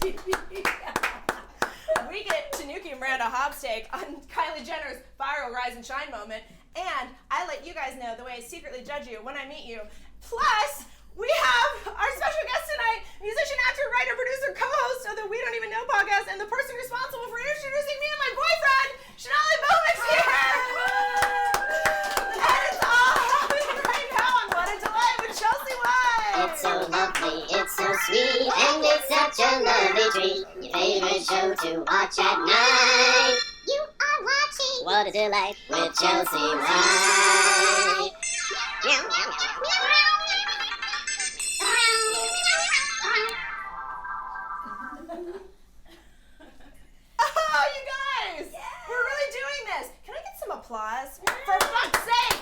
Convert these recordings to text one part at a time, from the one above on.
We get Tanuki and Miranda Hobbs take on Kylie Jenner's viral rise and shine moment, and I let you guys know the way I secretly judge you when I meet you. Plus, we have our special guest tonight, musician, actor, writer, producer, co-host of the We Don't Even Know podcast, and the person responsible for introducing me and my boyfriend, Shonali Bhowmik, here. And it's all happening right now on What a Delight with Chelsea White. It's so lovely, it's so sweet, and it's such a lovely treat. Your favorite show to watch at night. You are watching What a Delight with Chelsea White. Oh, you guys! We're really doing this. Can I get some applause? For fuck's sake!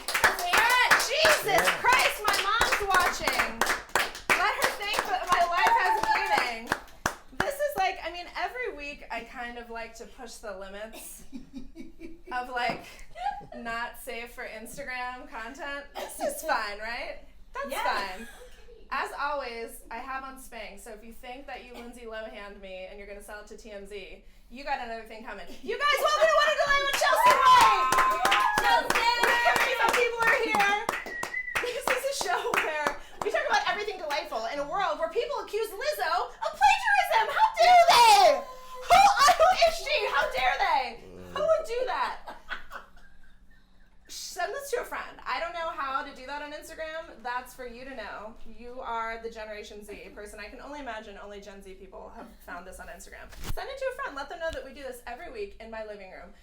Jesus Christ, my mom's watching. Let her think that my life has meaning. This is like, I mean, every week I kind of like to push the limits of like not safe for Instagram content. This is fine, right? That's fine. As always, I have on Spank, so if you think that you Lindsay Lohan'd me and you're going to sell it to TMZ, you got another thing coming. You guys, welcome to What a Delight with Chelsea White! Chelsea! Some people are here. This is a show where we talk about everything delightful in a world where people accuse Lizzo of plagiarism. How dare they? Who is she? How dare they? Who would do that? Send this to a friend. I don't know how to do that on Instagram. That's for you to know. You are the Generation Z person. I can only imagine only Gen Z people have found this on Instagram. Send it to a friend. Let them know that we do this every week in my living room.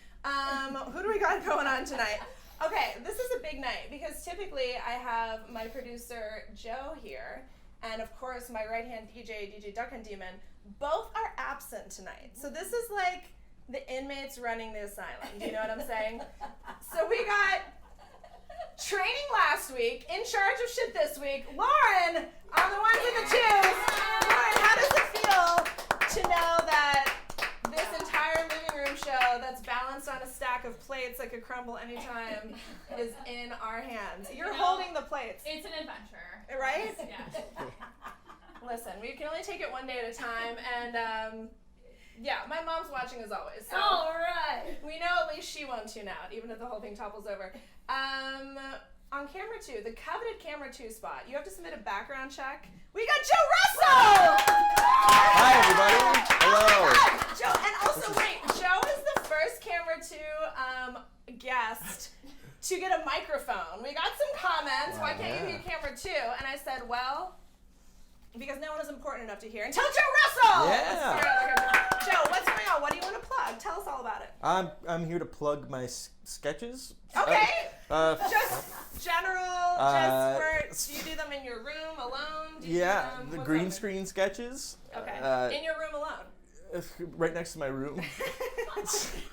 Who do we got going on tonight? Okay, this is a big night because typically I have my producer Joe here, and of course my right-hand DJ Duck and Demon. Both are absent tonight. So this is like the inmates running the asylum. Do you know what I'm saying? So we got training last week, in charge of shit this week, Lauren on the ones and the twos. Lauren, how does it feel to know that this entire living room show that's balanced on a stack of plates that could crumble anytime is in our hands? You're holding the plates. It's an adventure. Right? Yeah. Listen, we can only take it one day at a time, and yeah, my mom's watching as always. So All right. we know at least she won't tune out, even if the whole thing topples over. On camera 2, the coveted camera 2 spot, you have to submit a background check. We got Joe Russell! Hi, everybody. Hello. Oh my God. Joe, and also wait, Joe is the first camera 2 guest to get a microphone. We got some comments, why can't you be camera 2? And I said, well, because no one is important enough to hear until Joe Russell! Yeah. Joe, what's going on? What do you want to plug? Tell us all about it. I'm here to plug my sketches. Okay. Just general, do you do them in your room alone? Do you do them, the what's green happening? screen sketches. Okay. In your room alone? Right next to my room. No,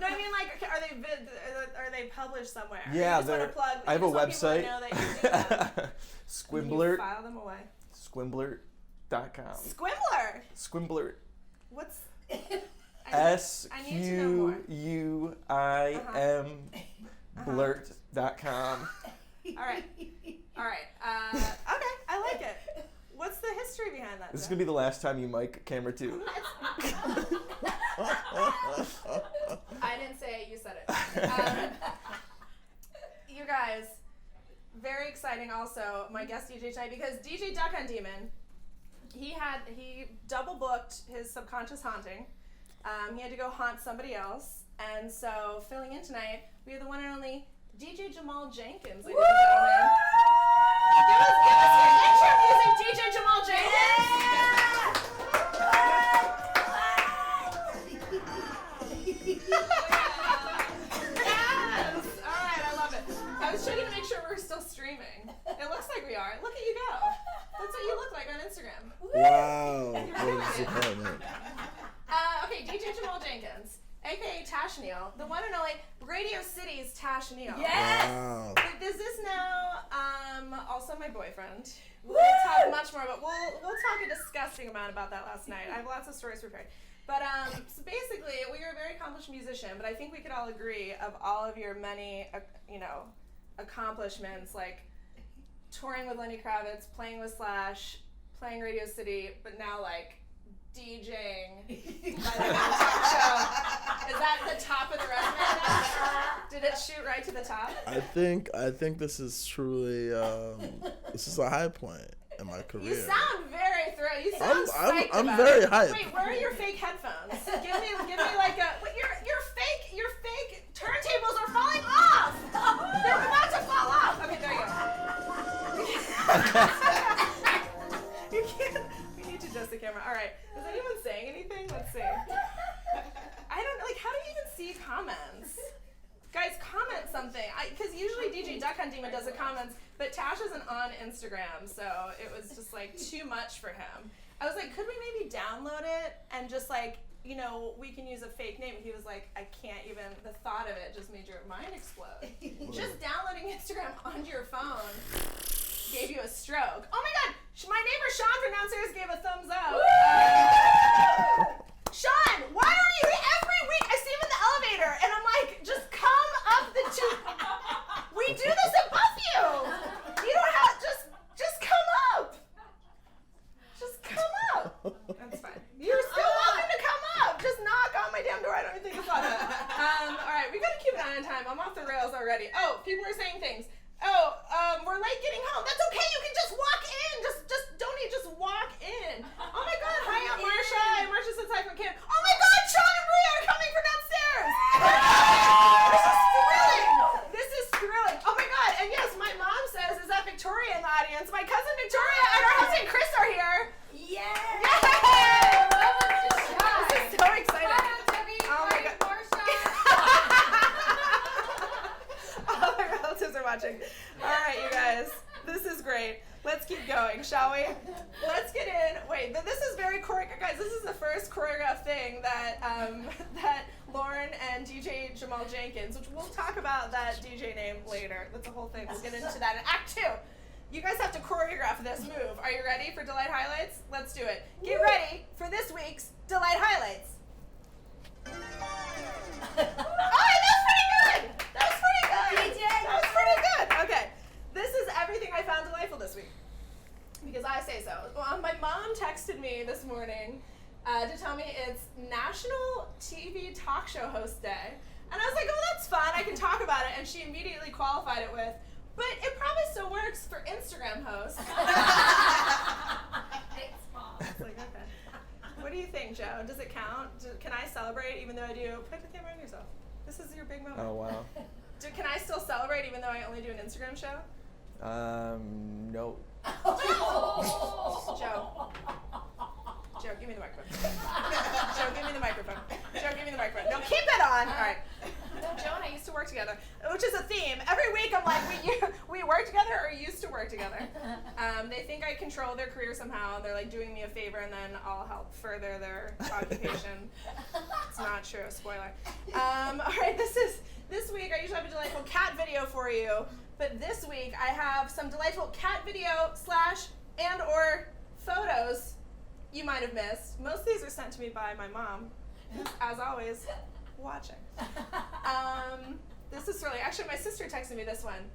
I mean like, are they published somewhere? Yeah, you just want to plug. I have a you just want website. people to know that you do them. Squimblert. You file them away. Squimblert.com. Squimblert. Squimblert. What's? SQUIM blurt.com. All right. Okay, I like it. What's the history behind that? This is gonna be the last time you mic camera 2. I didn't say it, you said it. You guys, very exciting also, my guest DJ tonight, because DJ Duck on Demon, he double booked his subconscious haunting. He had to go haunt somebody else, and so filling in tonight, we have the one and only DJ Jamal Jenkins, ladies and gentlemen. Give us your intro music, DJ Jamal Jenkins. Yes! Alright, I love it. I was checking to make sure we're still streaming. It looks like we are. Look at you go. That's what you look like on Instagram. Wow. What a disappointment. Okay, DJ Jamal Jenkins, aka Tash Neal, the one and only Radio City's Tash Neal. Yes! Wow. Is this now also my boyfriend? We'll talk much more, but we'll talk a disgusting amount about that last night. I have lots of stories prepared. But so basically, well, you're a very accomplished musician, but I think we could all agree of all of your many, accomplishments, like touring with Lenny Kravitz, playing with Slash, playing Radio City, but now like DJing by the talk show. Is that the top of the resume now? Did it shoot right to the top? I think this is truly this is a high point in my career. You sound very thrilled. You sound psyched I'm about very it. hyped. Wait, where are your fake headphones? Give me like a. Wait, your fake turntables are falling off. They're about to fall off. Okay, there you go. You can't. We need to adjust the camera. All right. Is anyone saying anything? Let's see. I don't like. How do you even see comments? Guys, comment something. Because usually DJ Duck Hunt Demon does the comments, but Tash isn't on Instagram, so it was just like too much for him. I was like, could we maybe download it and just like, you know, we can use a fake name? He was like, I can't even. The thought of it just made your mind explode. Just downloading Instagram onto your phone gave you a stroke. Oh my God! My neighbor Sean from downstairs gave a thumbs up. Sean, why are you every week? I see him in the elevator, and I'm like, just come up the tube. We do this above you. You don't have just come up. Just come up. That's fine. You're still welcome to come up. Just knock on my damn door. I don't even think it's on that. All right, we gotta keep an eye on time. I'm off the rails already. Oh, people are saying things. Oh, we're late getting home. That's okay. You can just walk in. Just walk in. Oh my God. Hi, I'm Marsha. Marsha says hi from Kim. Oh my God, Sean and Bria are coming from downstairs. This is thrilling. Oh my God. And yes, my mom says, is that Victoria in the audience? My cousin Victoria and her husband Chris are here. Yay! This is so exciting. Oh my God. All my relatives are watching. All right, you guys. This is great. Let's keep going, shall we? Let's get in. Wait, this is very choreographed. Guys, this is the first choreographed thing that that Lauren and DJ Jamal Jenkins, which we'll talk about that DJ name later. That's a whole thing. We'll get into that in Act 2. You guys have to choreograph this move. Are you ready for Delight Highlights? Let's do it. Get ready for this week's Delight Highlights. Oh, that was pretty good. That was pretty good. DJ. That was pretty good. Okay. This is everything I found delightful this week, because I say so. Well, my mom texted me this morning to tell me it's National TV Talk Show Host Day. And I was like, oh, that's fun. I can talk about it. And she immediately qualified it with, but it probably still works for Instagram hosts. Thanks, Mom. It's like, okay. What do you think, Joe? Does it count? Can I celebrate even though I do? Put the camera on yourself. This is your big moment. Oh, wow. Can I still celebrate even though I only do an Instagram show? No. Joe, give me the microphone. Joe, give me the microphone. Joe, give me the microphone. No, keep it on. All right. Joe and I used to work together, which is a theme. Every week I'm like, we work together or used to work together. They think I control their career somehow. They're like doing me a favor and then I'll help further their occupation. It's not true. Spoiler. All right, this week I usually have a delightful cat video for you. But this week, I have some delightful cat video / and or photos you might have missed. Most of these are sent to me by my mom, who's, as always, watching. This is really, actually, my sister texted me this one.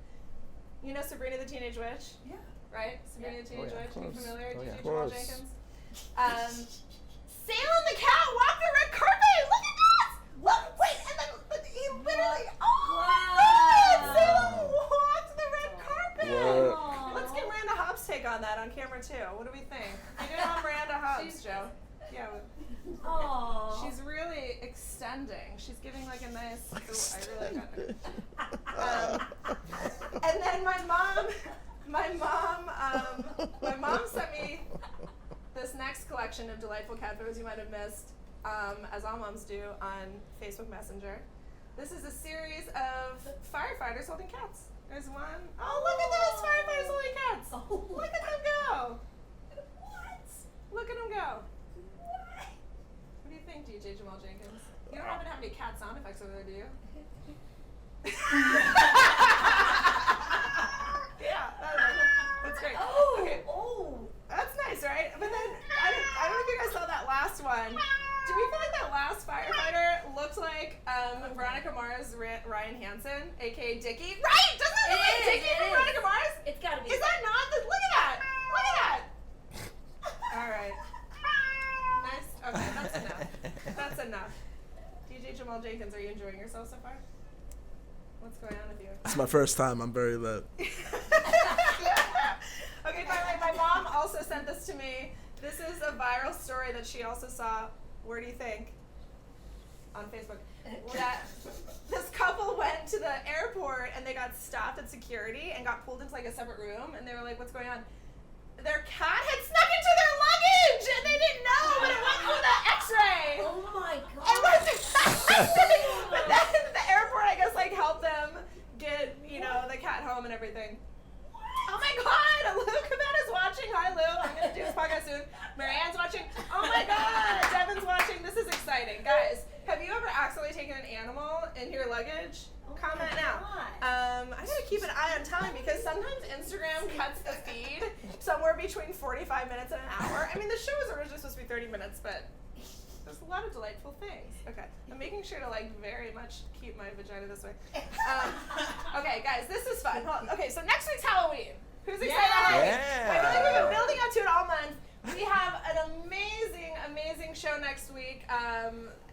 You know Sabrina the Teenage Witch? Yeah. Right? Sabrina the Teenage Witch? Are you familiar? Oh, yeah. DJ Jamal Jenkins? Sail on the cat, walk the red carpet! Look at this! Look, wait, and then he literally, Salem walked the red carpet! What? Let's get Miranda Hobbs' take on that on camera too. What do we think? We did it on Miranda Hobbs, Joe. Yeah. She's really extending. She's giving like a nice. Ooh, I really got it. And then my mom sent me this next collection of delightful cat photos you might have missed, as all moms do, on Facebook Messenger. This is a series of firefighters holding cats. There's one. Oh, look at those firefighters holding cats. Oh. Look at them go. What? Look at them go. What? What do you think, DJ Jamal Jenkins? You don't happen to have any cat sound effects over there, do you? Yeah, that's great. Oh, okay. Oh, that's nice, right? But then I don't know if you guys saw that last one. Do we feel like that last firefighter looked like Veronica Mars' Ryan Hansen, aka Dickie? Right? Doesn't it look like Dickie from Veronica Mars? It's gotta be. Is that not? Look at that! Look at that! All right. Jamal Jenkins, are you enjoying yourself so far? What's going on with you? It's my first time. I'm very lit. Okay, by the way, my mom also sent this to me. This is a viral story that she also saw. Where do you think? On Facebook. That this couple went to the airport and they got stopped at security and got pulled into like a separate room, and they were like, "What's going on?" Their cat had snuck into their luggage and they didn't know, but it went through the X-ray. Oh my god. But then the airport, I guess, like helped them get, you know, the cat home and everything. Oh my god, Lewk is watching. Hi, Lewk. I'm going to do this podcast soon. Marianne's watching. Oh my god, Devin's watching. This is exciting. Guys, have you ever accidentally taken an animal in your luggage? Comment now. I gotta keep an eye on time because sometimes Instagram cuts the feed somewhere between 45 minutes and an hour. I mean, the show was originally supposed to be 30 minutes, but there's a lot of delightful things. Okay, I'm making sure to like very much keep my vagina this way. Okay, guys, this is fun. Okay, so next week's Halloween. Who's excited about Halloween? Yeah. I feel like we've been building up to it all month. We have an amazing show next week,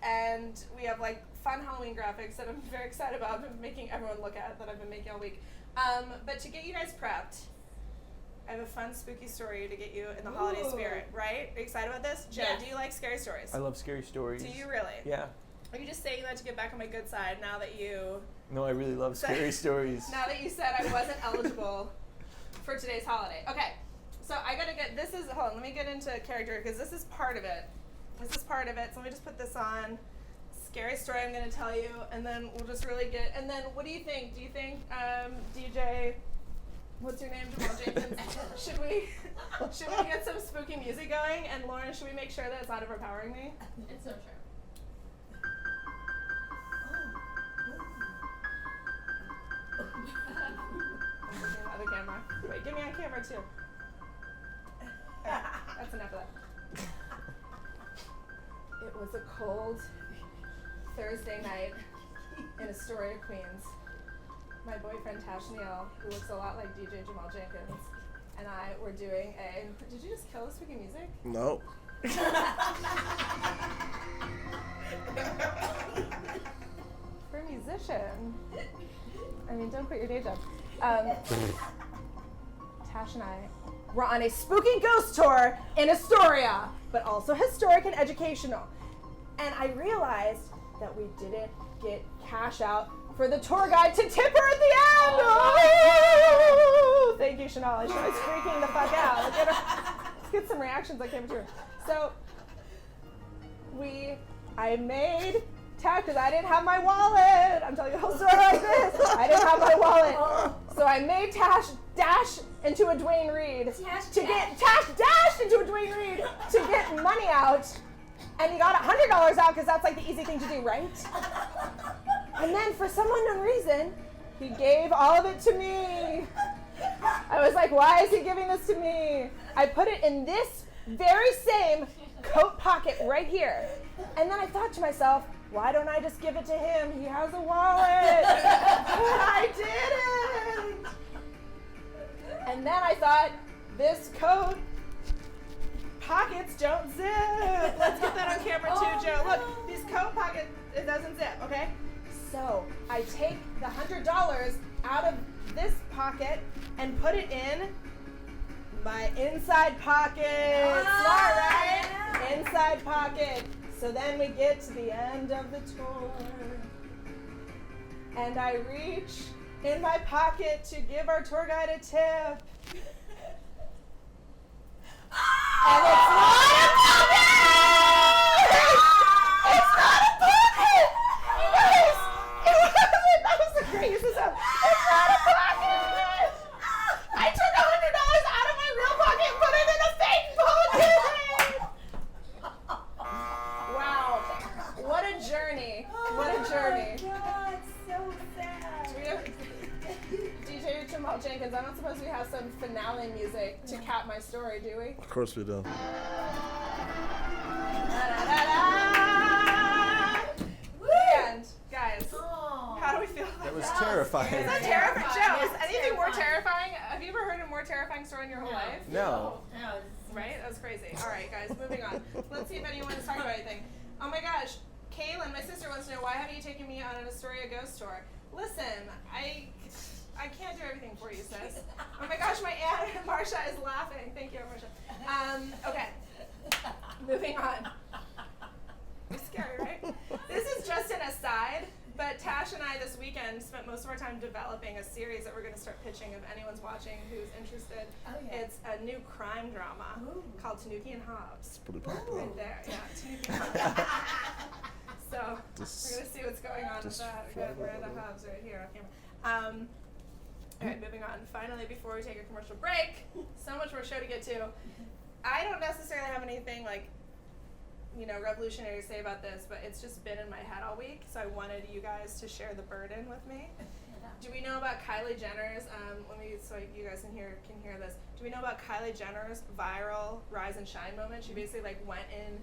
and we have like fun Halloween graphics that I'm very excited about. I've been making everyone look at that I've been making all week. But to get you guys prepped, I have a fun spooky story to get you in the holiday spirit, right? Are you excited about this? Joe, Yes. do you like scary stories? I love scary stories. Do you really? Yeah. Are you just saying that to get back on my good side now that you No, I really love scary stories. now that you said I wasn't eligible for today's holiday? Okay. So I gotta get, hold on, let me get into character because this is part of it. This is part of it. So let me just put this on. Scary story I'm gonna tell you, and then we'll just really get, and then what do you think? Do you think, DJ, what's your name, Jamal Jenkins, should we get some spooky music going? And Lauren, should we make sure that it's not overpowering me? It's so true. I'm looking at the camera. Wait, get me on camera too. That's enough of that. It was a cold Thursday night in Astoria, Queens. My boyfriend Tashniel, who looks a lot like DJ Jamal Jenkins, and I were doing a. Did you just kill the spooky music? Nope. For a musician. I mean, don't quit your day job. Tash and I were on a spooky ghost tour in Astoria, but also historic and educational. And I realized that we didn't get cash out for the tour guide to tip her at the end. Oh! Thank you, Shonali. She was freaking the fuck out. Let's get some reactions on camera too. So I made Tash because I didn't have my wallet. I'm telling you the whole story like this. I didn't have my wallet. So I made Tash dash into a Dwayne Reed Tash dashed into a Dwayne Reed to get money out. And he got $100 out because that's like the easy thing to do, right? And then for some unknown reason, he gave all of it to me. I was like, why is he giving this to me? I put it in this very same coat pocket right here. And then I thought to myself, why don't I just give it to him? He has a wallet. But I didn't. And then I thought, this coat pockets don't zip. Let's get that on camera too, Joe. Look, these coat pockets, it doesn't zip, okay? So I take the $100 out of this pocket and put it in my inside pocket. Smart, right? Inside pocket. So then we get to the end of the tour. And I reach in my pocket to give our tour guide a tip. And it's not a pocket! It's not a pocket! You guys, it wasn't. That was the greatest episode. It's not a pocket! I took $100 out of my real pocket and put it in a fake pocket! Wow. What a journey. What a journey. Oh my god, so sad. Do we have DJ Jamal Jenkins, I don't suppose we have some finale music to cap my story, do we? Of course we do. And guys, how do we feel about That was that? terrifying. Is that terrifying? Joe, is Yes, anything more terrifying. terrifying? Have you ever heard a more terrifying story in your whole life? No. No, Right? That was crazy. All right, guys, moving on. Let's see if anyone is talking about anything. Oh my gosh, Kaylin, my sister, wants to know, why haven't you taken me on an Astoria ghost tour? Listen, I can't do everything for you, sis. Oh my gosh, my aunt Marsha is laughing. Thank you, Marsha. Okay, moving on. It's scary, right? This is just an aside, but Tash and I this weekend spent most of our time developing a series that we're going to start pitching if anyone's watching who's interested. Oh, yeah. It's a new crime drama called Tanuki and Hobbs. Pretty popular. Right there, yeah, Tanuki and Hobbs. So we're going to see what's going on with that. We've got Miranda Hobbs right here on camera. All right, moving on. Finally, before we take a commercial break, so much more show to get to. I don't necessarily have anything revolutionary to say about this, but it's just been in my head all week, so I wanted you guys to share the burden with me. Do we know about Kylie Jenner's, so you guys can hear this, do we know about Kylie Jenner's viral Rise and Shine moment? She basically went in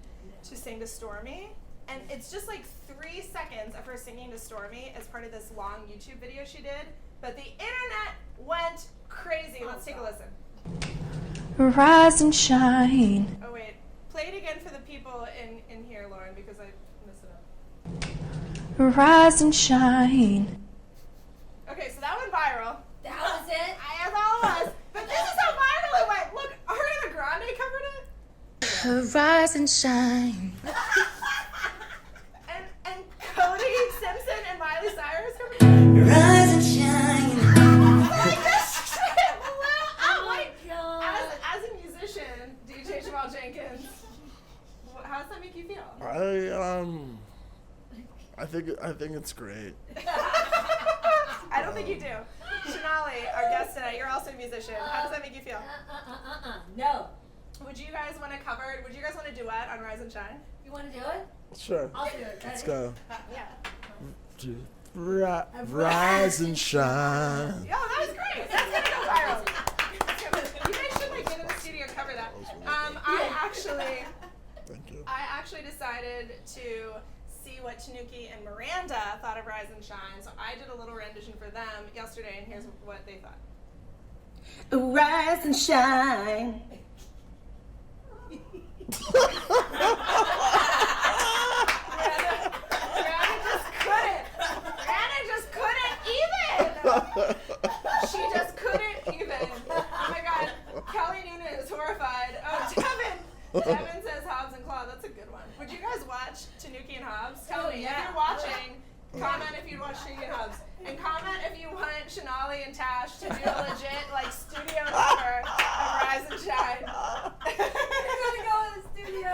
to sing to Stormy, and it's just 3 seconds of her singing to Stormy as part of this long YouTube video she did, but the internet went crazy. Let's take a listen. Rise and shine. Oh wait, play it again for the people in here, Lauren, because I messed it up. Rise and shine. Okay, so that went viral. That was it? That's all it was. But this is how viral it went. Look, Ariana Grande covered it. Rise and shine. And Cody Simpson and Miley Cyrus covered it. Rise and shine. Like this shit blew up. God. As a musician, DJ Jamal Jenkins, how does that make you feel? I think it's great. I don't think you do. Shonali, our guest tonight, you're also a musician. How does that make you feel? No. Would you guys want to duet on Rise and Shine? You want to do it? Sure. I'll do it. Let's Ready? go. Yeah. Rise and shine. Yo, that was great. That's gonna go viral. You guys should get in the studio and cover that. Thank you. I actually decided to see what Tanuki and Miranda thought of Rise and Shine, so I did a little rendition for them yesterday, and here's what they thought. Rise and shine. Miranda just couldn't even. She just couldn't even. Oh my God. Kelly Noonan is horrified. Oh, Devin says Hobbs and Claw. That's a good one. Would you guys watch Tanuki and Hobbs? Tell me if you're watching. Comment if you'd watch Tanuki and Hobbs, and comment if you want Shonali and Tash to do a legit studio cover of Rise and Shine. We're gonna go in the studio.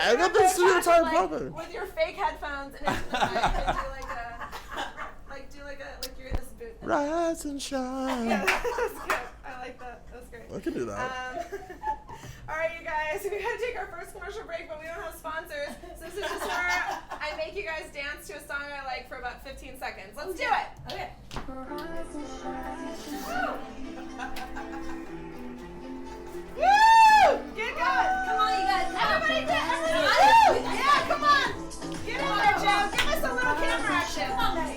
I got the studio time cover. With your fake headphones and into the mic, and do you're in this booth. Rise and shine. Yeah, that's good. I like that. That's great. I can do that. All right, you guys, we gotta take our first commercial break, but we don't have sponsors, so this is just where I make you guys dance to a song I like for about 15 seconds. Let's do it. Okay. Woo! Get going. Come on, you guys. Everybody dance. Yeah, come on. Get in there, Joe. Give us a little camera action.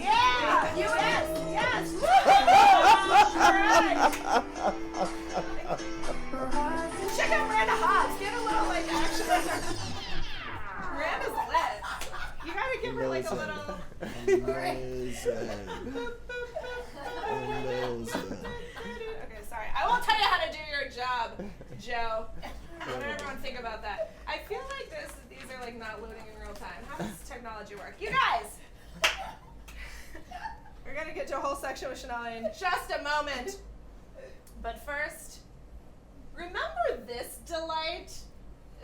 Yeah. Yes. Woo! All right. Check out Miranda Hobbs. Get a little action with her. Miranda's lit. You gotta give her a little. Amazing. Okay, sorry. I won't tell you how to do your job, Joe. What did everyone think about that? I feel like these are not loading in real time. How does technology work? You guys! We're gonna get to a whole section with Shonali in just a moment. But first, remember this delight?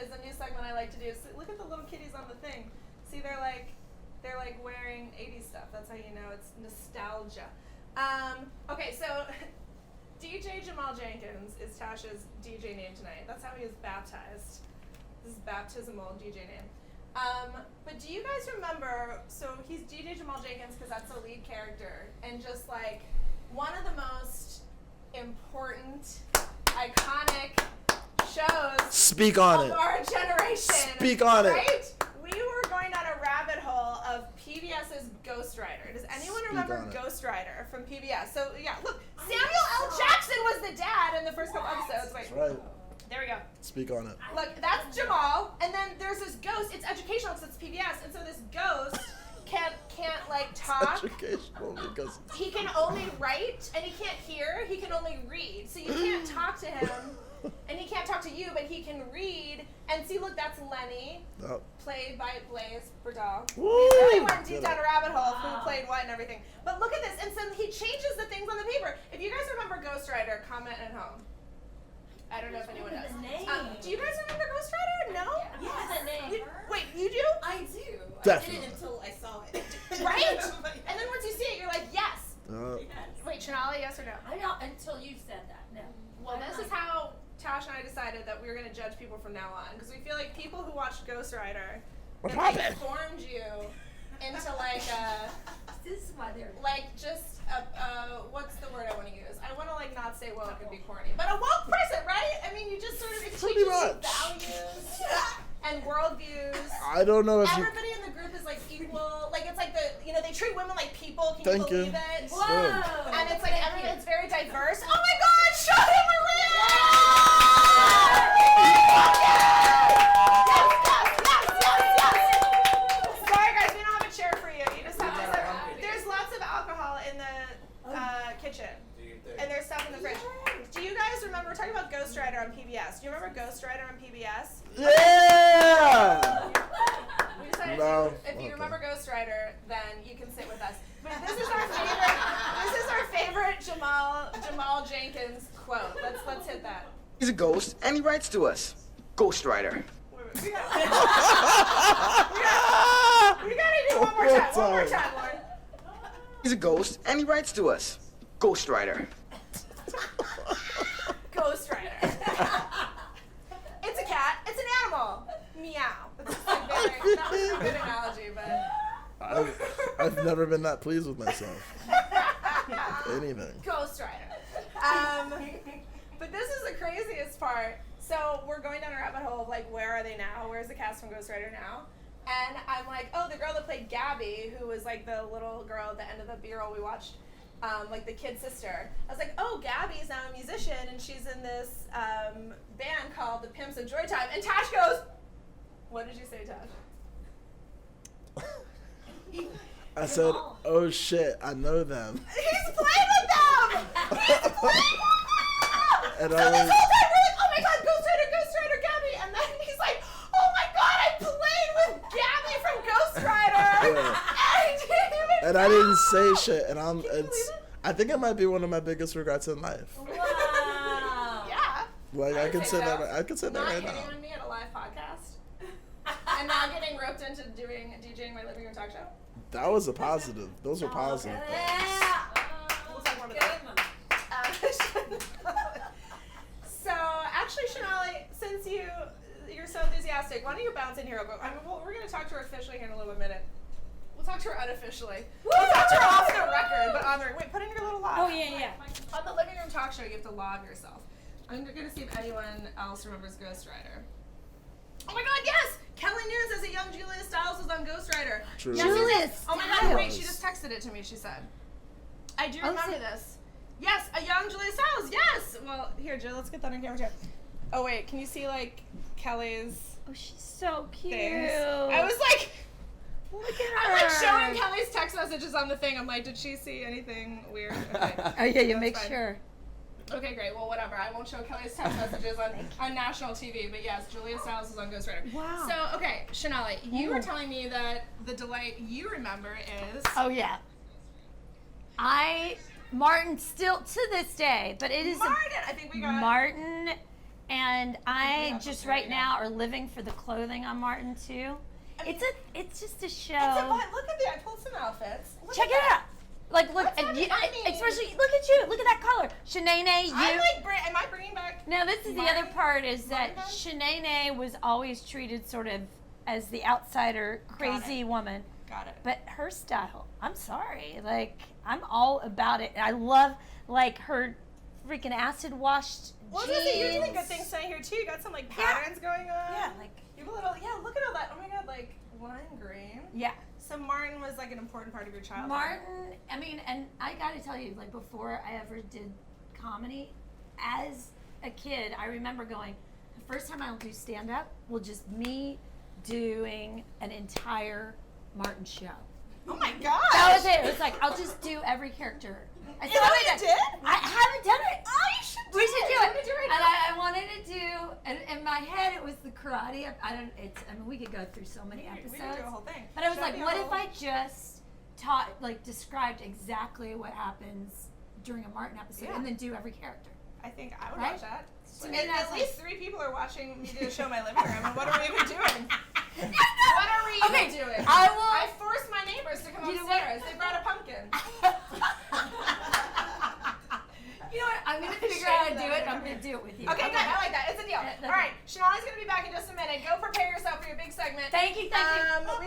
Is a new segment I like to do. So look at the little kitties on the thing. See, they're wearing 80s stuff. That's how you know it's nostalgia. Okay, so DJ Jamal Jenkins is Tasha's DJ name tonight. That's how he is baptized. This is baptismal DJ name. But do you guys remember, so he's DJ Jamal Jenkins because that's the lead character, and just one of the most important, iconic shows Speak on of it. our generation. Speak on it. Right? We were going down a rabbit hole of PBS's Ghost Rider. Does anyone remember Ghost Rider from PBS? So yeah, look, Samuel L. Jackson was the dad in the first couple episodes. Wait, That's right. there we go. Speak on it. Look, that's Jamal, and then there's this ghost. It's educational because it's PBS. talk. Educational because He can only write, and he can't hear. He can only read. So you can't talk to him, and he can't talk to you, but he can read. And see, look, that's Lenny, played by Blaze Burdell. We really went deep down a rabbit hole of who played what and everything. But look at this, and so he changes the things on the paper. If you guys remember Ghost Rider, comment at home. I don't know if anyone does. Do you guys remember Ghost Rider? No? Yes. Wait, you do? I do. Definitely. I didn't until I saw it. Right? And then once you see it, you're like, yes. Wait, Shonali, yes or no? I know until you said that. No. Well, this is how Tash and I decided that we were going to judge people from now on. Because we feel like people who watched Ghost Rider, What it like happened? formed you into like a, This is why they're. like just a, what's the word I want to use? I want to like not say woke and be corny. But a woke person, right? I mean, you just sort of, it Pretty teaches you much. values and worldviews. I don't know if you. Everybody in the group is like equal. Like it's like the, you know, they treat women like people. Can Thank you you. believe it? Whoa. And it's like everyone, it's very diverse. Oh my God, Shonali Maria! Yes. Sorry guys, we don't have a chair for you. You just have to. There's lots of alcohol in the kitchen, and there's stuff in the fridge. Do you guys remember? We're talking about Ghost Rider on PBS. Do you remember Ghost Rider on PBS? Yeah. We decided No. if you remember Ghost Rider, then you can sit with us. But this is our favorite. This is our favorite Jamal Jenkins quote. Let's hit that. He's a ghost, and he writes to us. Ghost Rider. We gotta do one more time. One more time, Lauren. He's a ghost, and he writes to us. Ghost Rider. Ghost Rider. It's a cat. It's an animal. Meow. It's just like very, that was a good analogy, but. I've never been that pleased with myself. Anything. Ghost Rider. But this is the craziest part. So we're going down a rabbit hole of like, where are they now? Where's the cast from Ghost Rider now? And I'm like, oh, the girl that played Gabby, who was like the little girl at the end of the B-roll we watched, like the kid sister. I was like, oh, Gabby's now a musician, and she's in this band called the Pimps of Joytime. And Tash goes, what did you say, Tash? I said, oh shit, I know them. He's playing with them! He's playing with them! And So I this was, whole time we're like, oh my God, Ghost Rider, Gabby! And then he's like, oh my God, I played with Gabby from Ghost Rider! Yeah. And I didn't say shit, and I think it might be one of my biggest regrets in life. Wow. Yeah. Like I could say that Not right hitting now. on me at a live podcast. And not getting roped into DJing my living room talk show. That was a positive. Those were positive things. Yeah. We'll talk more about that. So actually, Shonali, since you're so enthusiastic, why don't you bounce in here real quick? I mean, we're going to talk to her officially here in a little minute. We'll talk to her unofficially. We'll talk to her off the record, but on the wait, put in your little log. Oh yeah. On the living room talk show, you have to log yourself. I'm going to see if anyone else remembers Ghost Rider. Oh my God, yes! Kelly News as a young Julia Stiles was on Ghost Rider. True. Yes. Oh my God, wait, she Stiles. just texted it to me, she said. I do remember this. Yes, a young Julia Stiles, yes! Well, here, Jill, let's get that on camera too. Oh wait, can you see like Kelly's Oh, she's so cute. things? I was like, Look at her. I'm like showing Kelly's text messages on the thing. I'm like, did she see anything weird? Okay. Oh yeah, you That's make fine. sure. Okay, great. Well, whatever. I won't show Kelly's text messages on national TV, but yes, Julia Stiles is on Ghost Rider. Wow. So, okay, Shonali, you were telling me that the delight you remember is. Oh yeah. Martin still to this day, but it is Martin. I think we got. Martin, and I have just a right photo. now are living for the clothing on Martin too. I mean, It's just a show. It's a look at the. I pulled some outfits. Look Check at it that. out. Like look, What's and happening? you, I mean- especially look at you. Look at that color, Shanae. You. I'm like, am I bringing back? Now this is the Martin- other part is that Martin? Shanae was always treated sort of as the outsider, crazy woman. Got it. But her style, I'm sorry, like I'm all about it. I love like her freaking acid washed Well, I was jeans. gonna say, you're doing good things tonight here too. You got some like patterns going on. Yeah, like You have a little. Yeah, look at all that. Oh my God, like lime green. yeah. So Martin was like an important part of your childhood. Martin, I mean, and I gotta tell you, like before I ever did comedy, as a kid, I remember going, the first time I'll do stand up will just me doing an entire Martin show. Oh my gosh. That was it. It was like, I'll just do every character. I Is that what you did? I haven't done it. Oh, you should do We should do it. I'm gonna do it right And now. I wanted to do, and in my head it was the karate. I mean, we could go through so many episodes. We can do a whole thing. But I was Show like, me what a if whole- I just described exactly what happens during a Martin episode Yeah. and then do every character? I think I would Right? watch that. To me, And that's at like- least 3 people are watching me do a show in my living room. And what are we even doing? What are we even doing? I forced my neighbors to come You know what? upstairs. They brought a pumpkin. You know what? I'm going to figure out how to do it, and I'm going to do it with you. Okay, good. I like that. It's a deal. Okay. All right, Shonali's going to be back in just a minute. Go prepare yourself for your big segment. Thank you. We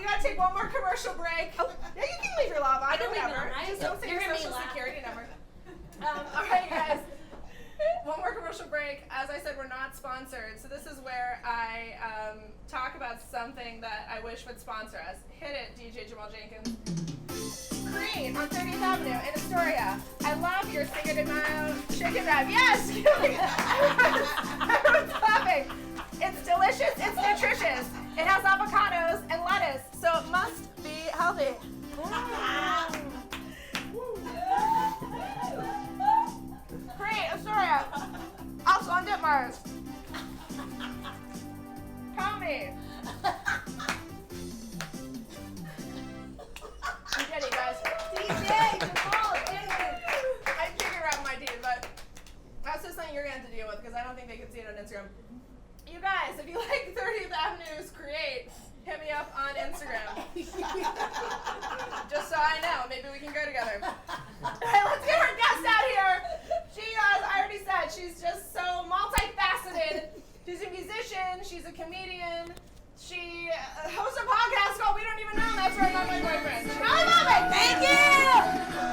got to take one more commercial break. Yeah, you can leave your lava. I can leave it whatever. on, right? Just don't say You're your gonna be social loud. security number. All right, guys. One more commercial break. As I said, we're not sponsored, so this is where I talk about something that I wish would sponsor us. Hit it, DJ Jamal Jenkins. Green on 30th Avenue in Astoria. I love your Cinco de Mayo chicken wrap. Yes! Everyone's laughing. It's delicious. It's nutritious. It has avocados and lettuce, so it must be healthy. Great, Astoria. Also on Ditmars. Call me. I'm ready, guys. DJ Jamal Jenkins. I figure out my deed, but that's just something you're going to have to deal with because I don't think they can see it on Instagram. You guys, if you like 30th Avenue's Create, hit me up on Instagram. Just so I know. Maybe we can go together. All right, let's get our guest out here. She, as I already said, she's just so multifaceted. She's a musician. She's a comedian. She hosts a podcast called We Don't Even Know. That's right, not my boyfriend. Shonali Bhowmik. Thank you!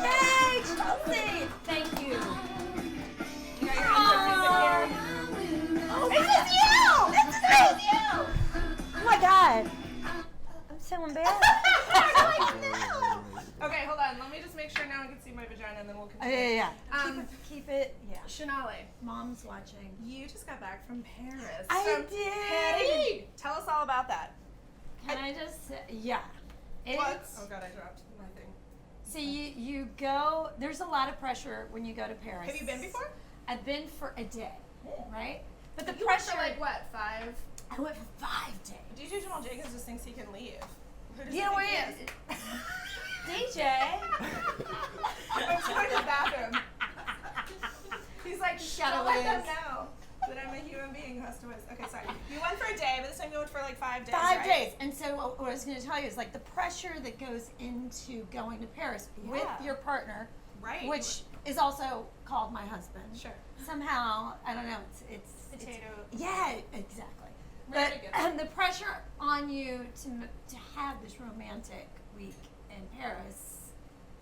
Hey, Chelsea! Thank you. You got your intro music here. Oh, It's just you! It's you! oh my God. I'm so embarrassed. Okay, hold on. Let me just make sure no one can see my vagina, and then we'll continue. Yeah. Keep it. Yeah. Shonali, Mom's watching. you just got back from Paris. I From did. Paris. Tell us all about that. Can I just say, yeah. What? It's, Oh God, I dropped my thing. so you go, there's a lot of pressure when you go to Paris. Have you been before? I've been for a day, right? But the You went pressure, for like what, 5? I went for 5 days. DJ Jamal Jenkins just thinks he can leave. Who does he You know think where he is? DJ? I'm going to the bathroom. He's like, Gotta let them live. know that I'm a human being who has to whiz. Okay, sorry. You went for a day, but this time you went for like 5 days. 5 right? days. And so what I was going to tell you is like the pressure that goes into going to Paris with Yeah. your partner, Right. which is also called my husband. Sure. Somehow, I don't know, it's Potato. yeah, exactly. Very But good. and the pressure on you to have this romantic week in Paris,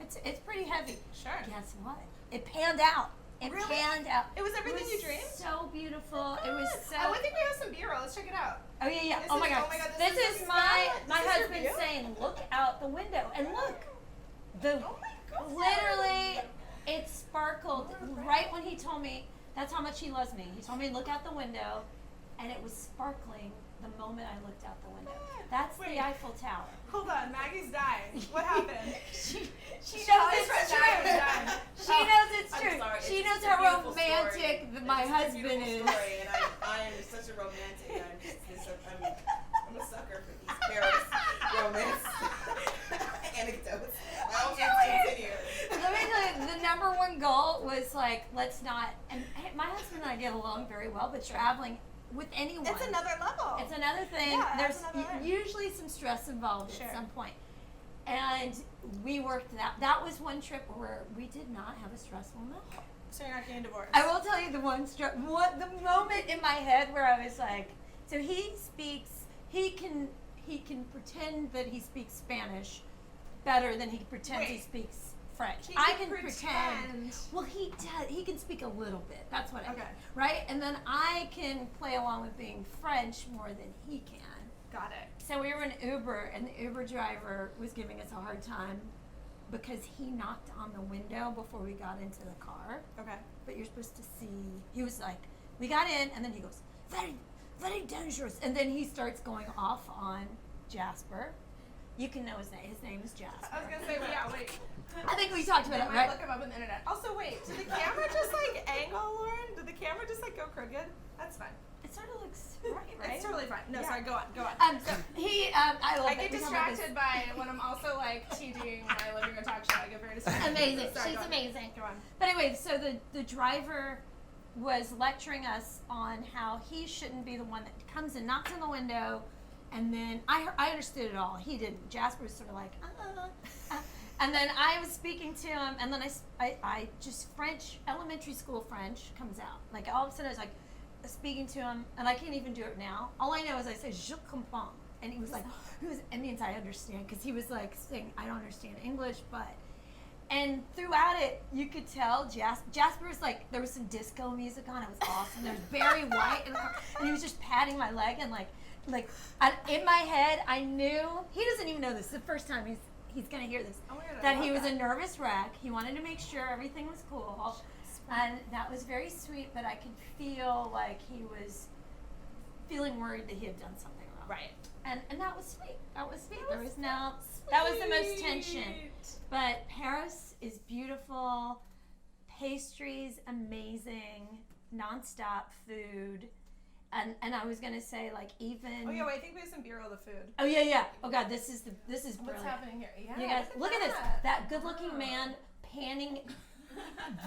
it's pretty heavy. Sure. Guess what? It panned out. It Really? panned out. It was everything was you dreamed? So beautiful. It was so. I think we have some B-roll. Let's check it out. Oh yeah, yeah. This Oh my is- god. oh my God, This this is is my this is your husband view? saying, look out the window and look. The Oh my God. literally, it sparkled right when he told me that's how much he loves me. He told me look out the window, and it was sparkling the moment I looked out the window. That's Wait. the Eiffel Tower. Hold on, Maggie's dying. What happened? She knows Shonali's it's friend Maggie was true. dying. She knows it's I'm true. sorry, She it's knows just a how beautiful romantic story. my It's husband a beautiful is. story, and I am such a romantic. I'm a sucker for these Paris romance anecdotes. I always continue. Let me tell you, the number one goal was like, let's not. And hey, my husband and I get along very well, but traveling with anyone, It's another level. it's another thing. Yeah, There's that's another level. usually some stress involved Sure. at some point. And we worked that. That was one trip where we did not have a stressful night. So you're not getting divorced. I will tell you the the moment in my head where I was like, so he can pretend that he speaks Spanish better than he pretends he Wait. speaks French. He I can can pretend. pretend. Well, he does. He can speak a little bit. That's what I mean, Okay. right? And then I can play along with being French more than he can. Got it. So we were in Uber, and the Uber driver was giving us a hard time because he knocked on the window before we got into the car. Okay. But you're supposed to see. He was like, we got in, and then he goes, very, very dangerous. And then he starts going off on Jasper. You can know his name. His name is Jasper. I was gonna say, yeah, wait. I think we talked about I it, might right? look him up on the internet. Also, wait, did the camera just like angle, Lauren? Did the camera just like go crooked? That's fine. It sort of looks right. It's totally fine. No, sorry, go on. So I love I it. get distracted by when I'm also like TDing my living room talk show. I get very distracted. Amazing. Sorry, She's go on. amazing. Go on. But anyway, so the driver was lecturing us on how he shouldn't be the one that comes and knocks on the window, and then I understood it all. He didn't. Jasper was sort of like, and then I was speaking to him, and then I just French, elementary school French comes out. Like all of a sudden I was like speaking to him, and I can't even do it now. All I know is I say, je comprends. And he was like, it means I understand, because he was like saying, I don't understand English, but. And throughout it, you could tell Jasper was like, there was some disco music on. It was awesome. There was Barry White, and he was just patting my leg, and in my head, I knew he doesn't even know this. It's the first time he's gonna hear this. Oh my God, that he was a nervous wreck. He wanted to make sure everything was cool, and that was very sweet. But I could feel like he was feeling worried that he had done something wrong. Right. And that was sweet. That was sweet. That was the most tension. But Paris is beautiful. Pastries amazing. Nonstop food. And I was gonna say, like, even. Oh yeah, wait, I think we have some B-roll of the food. Oh yeah. Oh God, this is What's brilliant. happening here? Yeah. You guys, look at this. That good-looking man panning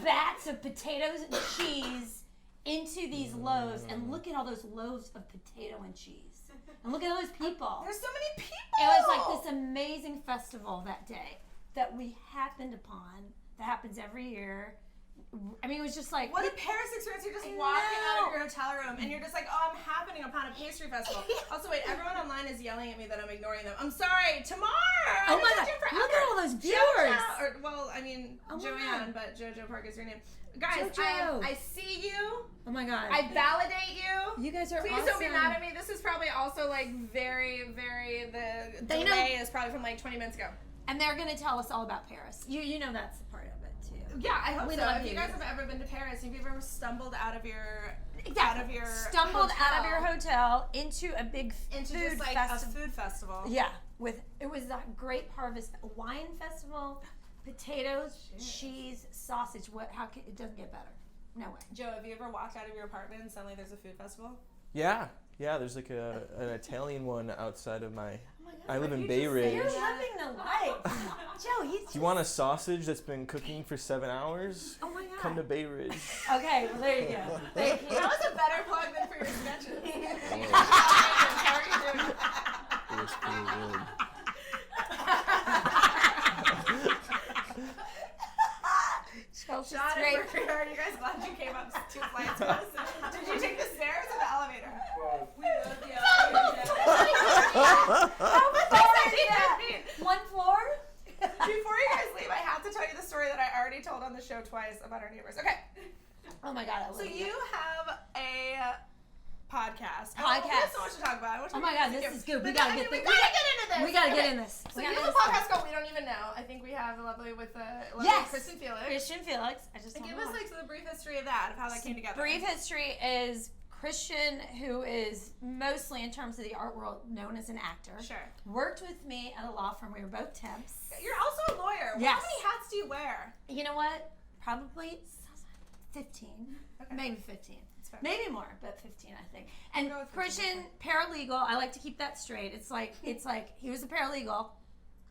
vats of potatoes and cheese into these loaves, and look at all those loaves of potato and cheese. And look at all those people. There's so many people. It was like this amazing festival that day that we happened upon. That happens every year. I mean, it was just like what a Paris experience! You're just walking out of your hotel room, and you're just like, "Oh, I'm happening upon a pastry festival." Also, wait, everyone online is yelling at me that I'm ignoring them. I'm sorry. Tomorrow. Oh my God! Look at all those viewers. Joanne, but JoJo Park is your name. Guys, JoJo. I see you. Oh my God! I validate you. You guys are Please awesome. don't be mad at me. This is probably also like very, very. The delay is probably from like 20 minutes ago. And they're gonna tell us all about Paris. You know that's a part of it too. Yeah, I hope We so. love If you you. guys have ever been to Paris, if you've ever stumbled out of your stumbled out of your hotel into a big into food just like festival. a food festival. Yeah, it was a grape harvest, a wine festival, potatoes, cheese, sausage. It doesn't get better. No way. Joe, have you ever walked out of your apartment and suddenly there's a food festival? Yeah. There's like an Italian one outside of my. Oh my God, I live in you Bay just- Ridge. You're living the life, Joe. He's. Do you want a sausage that's been cooking for 7 hours? Oh my God. Come to Bay Ridge. Okay, well there you go. Thank you. That was a better plug than for your sketches. How are you doing? It was pretty good. Chelsea's Shot great. it for Are you guys glad you came up 2 flights of us? Did you take the stairs or the elevator? We love the elevator. How far is that? 1 floor? Before you guys leave, I have to tell you the story that I already told on the show twice about our neighbors. Okay. Oh my God. I love So it. you have a podcast. Podcast. We have so much to talk about. I want to Oh my God, this is good. We gotta get into this. We gotta get in this. So We you gotta have a get this podcast called We Don't Even Know. I think we have the lovely Yes. Kristen Felix. Christian Felix. I just And told give him us like the brief history of that, of how that came together. Brief history is Christian, who is mostly in terms of the art world known as an actor. Sure. Worked with me at a law firm. We were both temps. You're also a lawyer. Yes. How many hats do you wear? You know what? Probably 15. Okay. Maybe 15. fair. Maybe more, but 15, I think. And Go with Christian, paralegal. I like to keep that straight. It's like he was a paralegal.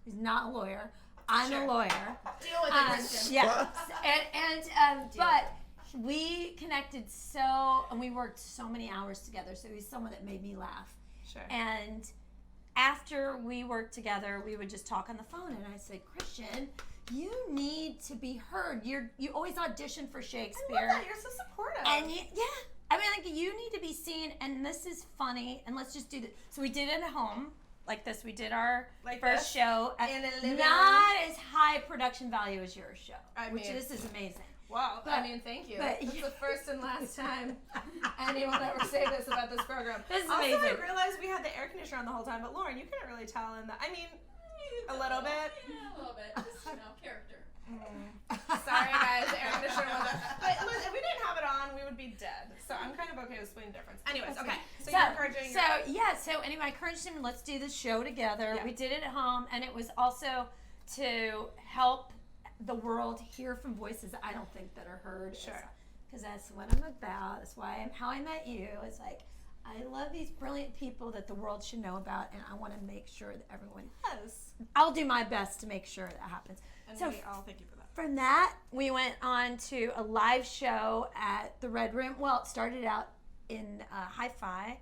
He's not a lawyer. I'm Sure. a lawyer. Deal with it, Christian. Yeah. But we connected and we worked so many hours together. So he's someone that made me laugh. Sure. And after we worked together, we would just talk on the phone, and I'd say, Christian, you need to be heard. You always audition for Shakespeare. I love that. You're so supportive. And I mean, like, you need to be seen, and this is funny, and let's just do this. So we did it at home, like this. We did our first show. In a living not as high production value as your show, which mean- this is amazing. Wow, But- I mean, thank you. but- It's the first and last time anyone ever say this about this program. This is also, amazing. I realized we had the air conditioner on the whole time, but Lauren, you couldn't really tell in the. I mean, a little bit. Yeah, a little bit. Just, character. Sorry, guys, the air conditioner wasn't. But listen, if we didn't have it on, we would be dead. So I'm kind of okay with splitting the difference. Anyways, okay. So you're encouraging. So anyway, I encouraged him, let's do this show together. Yeah. We did it at home, and it was also to help the world hear from voices I don't think that are heard. Sure. Because that's what I'm about. That's why how I met you. It's like, I love these brilliant people that the world should know about, and I want to make sure that everyone. Yes. I'll do my best to make sure that happens. And so we all thank you for that. from that, we went on to a live show at the Red Room. Well, it started out in Hi-Fi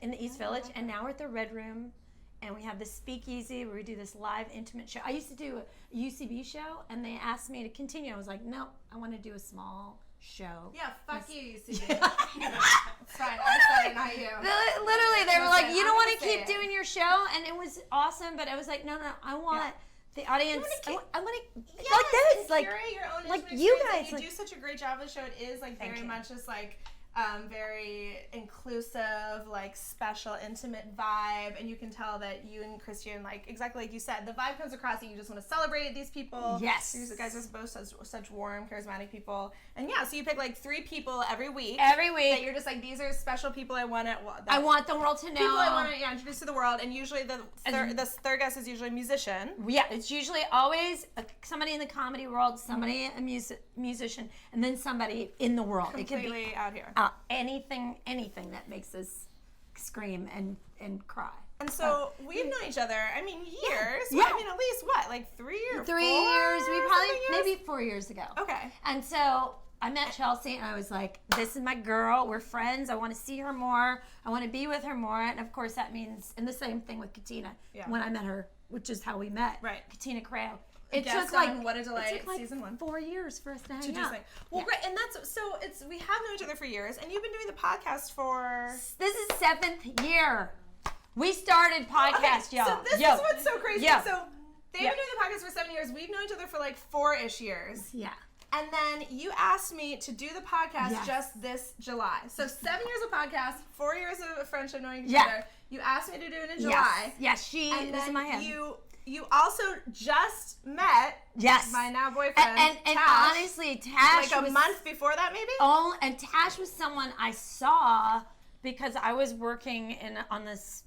in the East Village, and now we're at the Red Room, and we have this speakeasy where we do this live intimate show. I used to do a UCB show, and they asked me to continue. I was like, no, I want to do a small show. Yeah, fuck you, UCB. It's fine, I said it, not you. Literally, they were like, you don't want to say keep it. doing your show, and it was awesome, but I was like, no, I want the audience. I want to like this, like curate your own like intimate you experience, guys. and you do such a great job of the show. It is like very much just like very inclusive, like special, intimate vibe, and you can tell that you and Christian, like exactly like you said, the vibe comes across that you just want to celebrate these people. Yes, you guys are both such warm, charismatic people, and so you pick like 3 people every week. That you're just like, these are special people I want to. I want the world to know. People I want to introduce to the world, and usually the third guest is usually a musician. Yeah, it's usually always somebody in the comedy world, somebody a musician, and then somebody in the world. Completely it could be out here. Anything that makes us scream and cry. And so we've known each other, I mean, years. Yeah. I mean, at least what, like 3 or 4 years. We probably, years? maybe 4 years ago. Okay. And so I met Chelsea, and I was like, this is my girl. We're friends. I want to see her more. I want to be with her more. And of course, that means, and the same thing with Katina when I met her, which is how we met. Right. Katina Creo. It Guest took on What a Delight, it took like season 1. 4 years for us to hang To do out. something. Well, great, and that's so. We have known each other for years, and you've been doing the podcast for. This is 7th year. We started podcast, y'all. So this is what's so crazy. Yeah. So they've been doing the podcast for 7 years. We've known each other for like 4-ish years. Yeah. And then you asked me to do the podcast just this July. So 7 years of podcast, 4 years of friendship knowing each other. You asked me to do it in July. Yes, she and is then in my head. You also just met my now boyfriend and Tash, honestly, Tash like was a month before that maybe. Oh, and Tash was someone I saw because I was working on this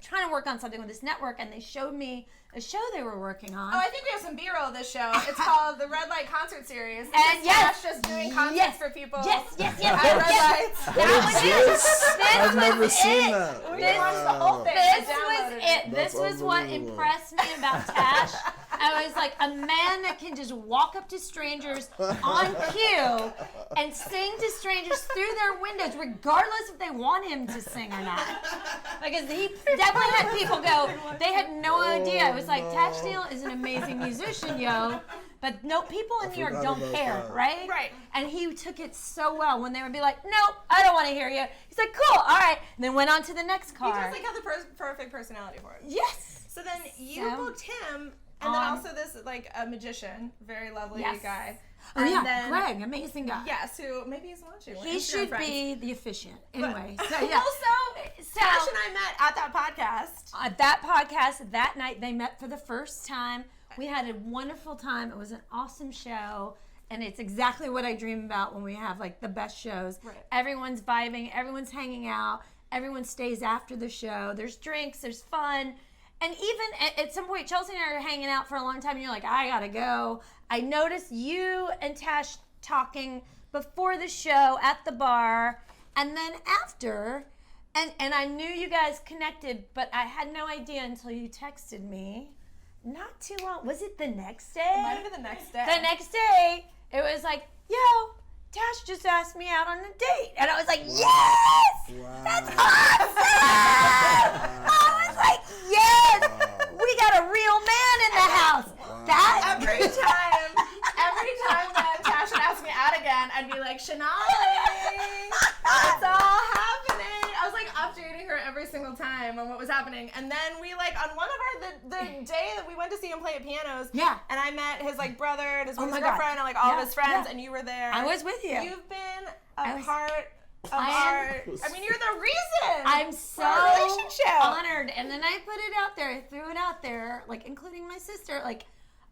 trying to work on something with this network, and they showed me a show they were working on. Oh, I think we have some B-roll of this show. It's called the Red Light Concert Series. And Tash just doing concerts for people. Yes. At red lights. That exists? I've never seen that. This was what impressed me about Tash. I was like, a man that can just walk up to strangers on cue and sing to strangers through their windows, regardless if they want him to sing or not. Because he definitely had people go, they had no idea. It was like, Tash Neal is an amazing musician, yo. But no, people in New York don't care, right? Right. And he took it so well when they would be like, nope, I don't want to hear you. He's like, cool, all right. And then went on to the next car. He just like had the perfect personality for it. Yes. So then you booked him, and then also this like a magician, very lovely guy. Oh and yeah, then, Greg, amazing guy. Yes, who maybe he's watching. We're He Instagram should friends. be the officiant. Anyway, But, so yeah. so Tash and I met at that podcast. At that podcast, that night, they met for the first time. We had a wonderful time. It was an awesome show. And it's exactly what I dream about when we have like the best shows. Right. Everyone's vibing, everyone's hanging out, everyone stays after the show. There's drinks, there's fun. And even at some point, Chelsea and I are hanging out for a long time, and you're like, I gotta go. I noticed you and Tash talking before the show at the bar, and then after, and I knew you guys connected, but I had no idea until you texted me. Not too long. Was it the next day? It might have been the next day. The next day, it was like, yo, Tash just asked me out on a date. And I was like, yes! Wow. That's awesome! I was like, yes! We got a real man in the house. That every time that Tash would ask me out again, I'd be like, Shonali, it's all happening. I was like updating her every single time on what was happening. And then we like on one of our the day that we went to see him play at pianos. Yeah. And I met his like brother and his Oh my girlfriend and like all of Yeah, his friends, yeah. and you were there. I was with you. You've been I a was- part of I I mean, you're the reason. I'm so for our relationship. honored. And then I put it out there, I threw it out there, like including my sister, like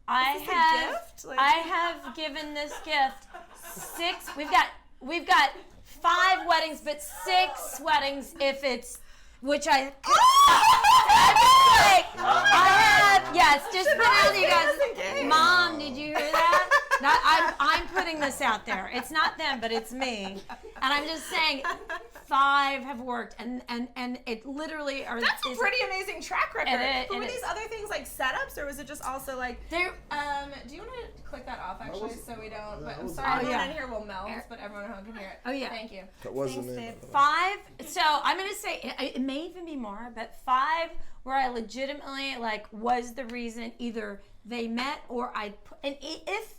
I this a have gift? Like- I have given this gift 6. We've got 5 weddings, but 6 weddings if it's which I yes, just put it out to you guys. Mom, did you hear that? I'm putting this out there. It's not them, but it's me. And I'm just saying 5 have worked, and it literally are. That's a pretty amazing track record. And but were these other things like setups, or was it just also like? Do you want to click that off actually, so we don't? But I'm sorry, everyone in here will melt, but everyone at home can hear it. Oh yeah. Thank you. That wasn't it. 5. So I'm gonna say it may even be more, but 5 where I legitimately was the reason either they met or and if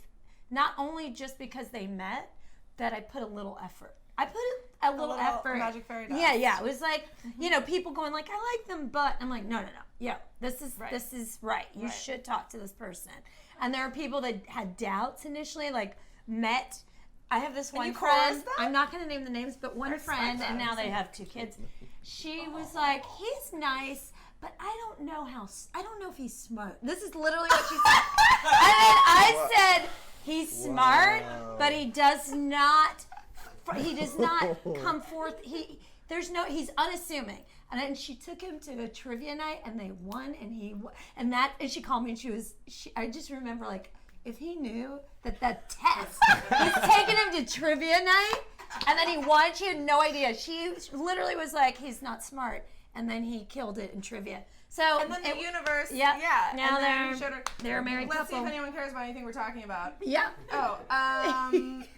not only just because they met, that I put a little effort. I put a little effort. Magic fairy dust. Yeah. It was like, people going like, I like them, but I'm like, no. Yeah, this is right. You should talk to this person. And there are people that had doubts initially, met. I have this one friend. I'm not going to name the names, but one friend, and now they have 2 kids. She was like, he's nice, but I don't know if he's smart. This is literally what she said. And then I said, he's smart, but he does not come forth. He's unassuming. And then she took him to a trivia night, and they won, and she called me, and I just remember if he knew that test was taking him to trivia night, and then he won, she had no idea. She literally was like, he's not smart, and then he killed it in trivia. So and then the universe, Now and they're a married couple. Let's see if anyone cares about anything we're talking about. Yeah. Oh,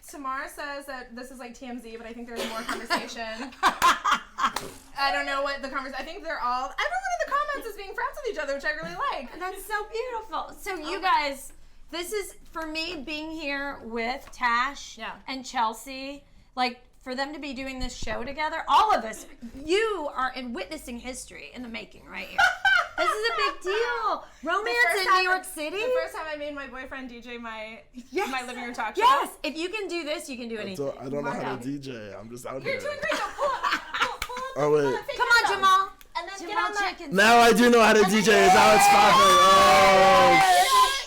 Tamara says that this is like TMZ, but I think there's more conversation. I don't know what the conversation. I think everyone in the comments is being friends with each other, which I really like. That's so beautiful. So you guys, this is for me being here with Tash and Chelsea, for them to be doing this show together, all of us, you are witnessing history in the making right here. This is a big deal. Romance in New York City. The first time I made my boyfriend DJ my living room talk show. Yes, if you can do this, you can do anything. I don't know how to DJ. I'm just out here. You're doing great. Pull up. Oh wait. Come on, Jamal. And then Jamal Jenkins. Now I do know how to DJ. Now it's popping. Oh,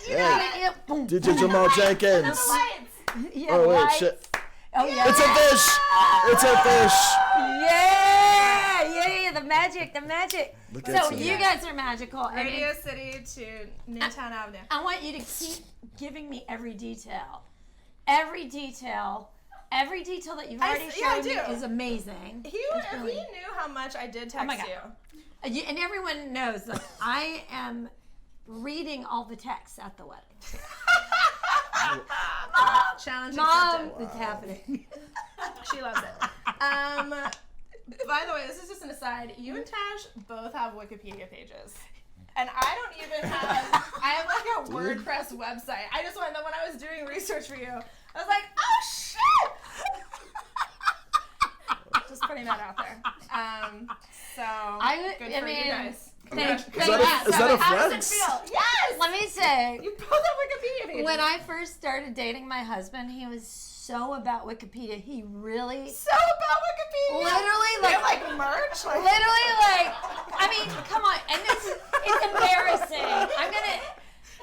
shit. DJ Jamal Jenkins. Oh wait, shit. Oh yeah. It's a fish. It's a fish. Yeah. The magic. Look So you guys are magical. Radio City to Newtown Avenue. I want you to keep giving me every detail. Every detail that you've already showed me is amazing. If he knew how much I did text you. And everyone knows that I am reading all the texts at the wedding. Challenge Mom, accepted. it's happening. She loves it. By the way, this is just an aside. You and Tash both have Wikipedia pages. And I don't even have, I have a WordPress website. I just wanted, when I was doing research for you, I was like, oh shit! Just putting that out there. Good for you guys. Is that a How does it flex? feel? Yes! Let me say, You both have Wikipedia pages. when I first started dating my husband, he was so about Wikipedia. He really... So about Wikipedia? Literally, like merch? I mean, come on. And it's embarrassing. I'm going to...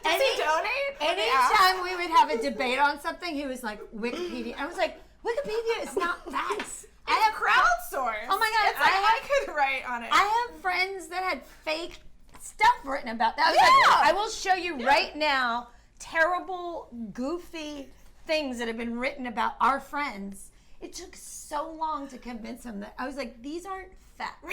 Does he donate? Anytime we would have a debate on something, he was like, Wikipedia. I was like, Wikipedia is not facts. I have crowdsourced. Oh my God. It's like I could write on it. I have friends that had fake stuff written about that. I was like, I will show you right now terrible, goofy things that have been written about our friends. It took so long to convince him that I was like, these aren't facts.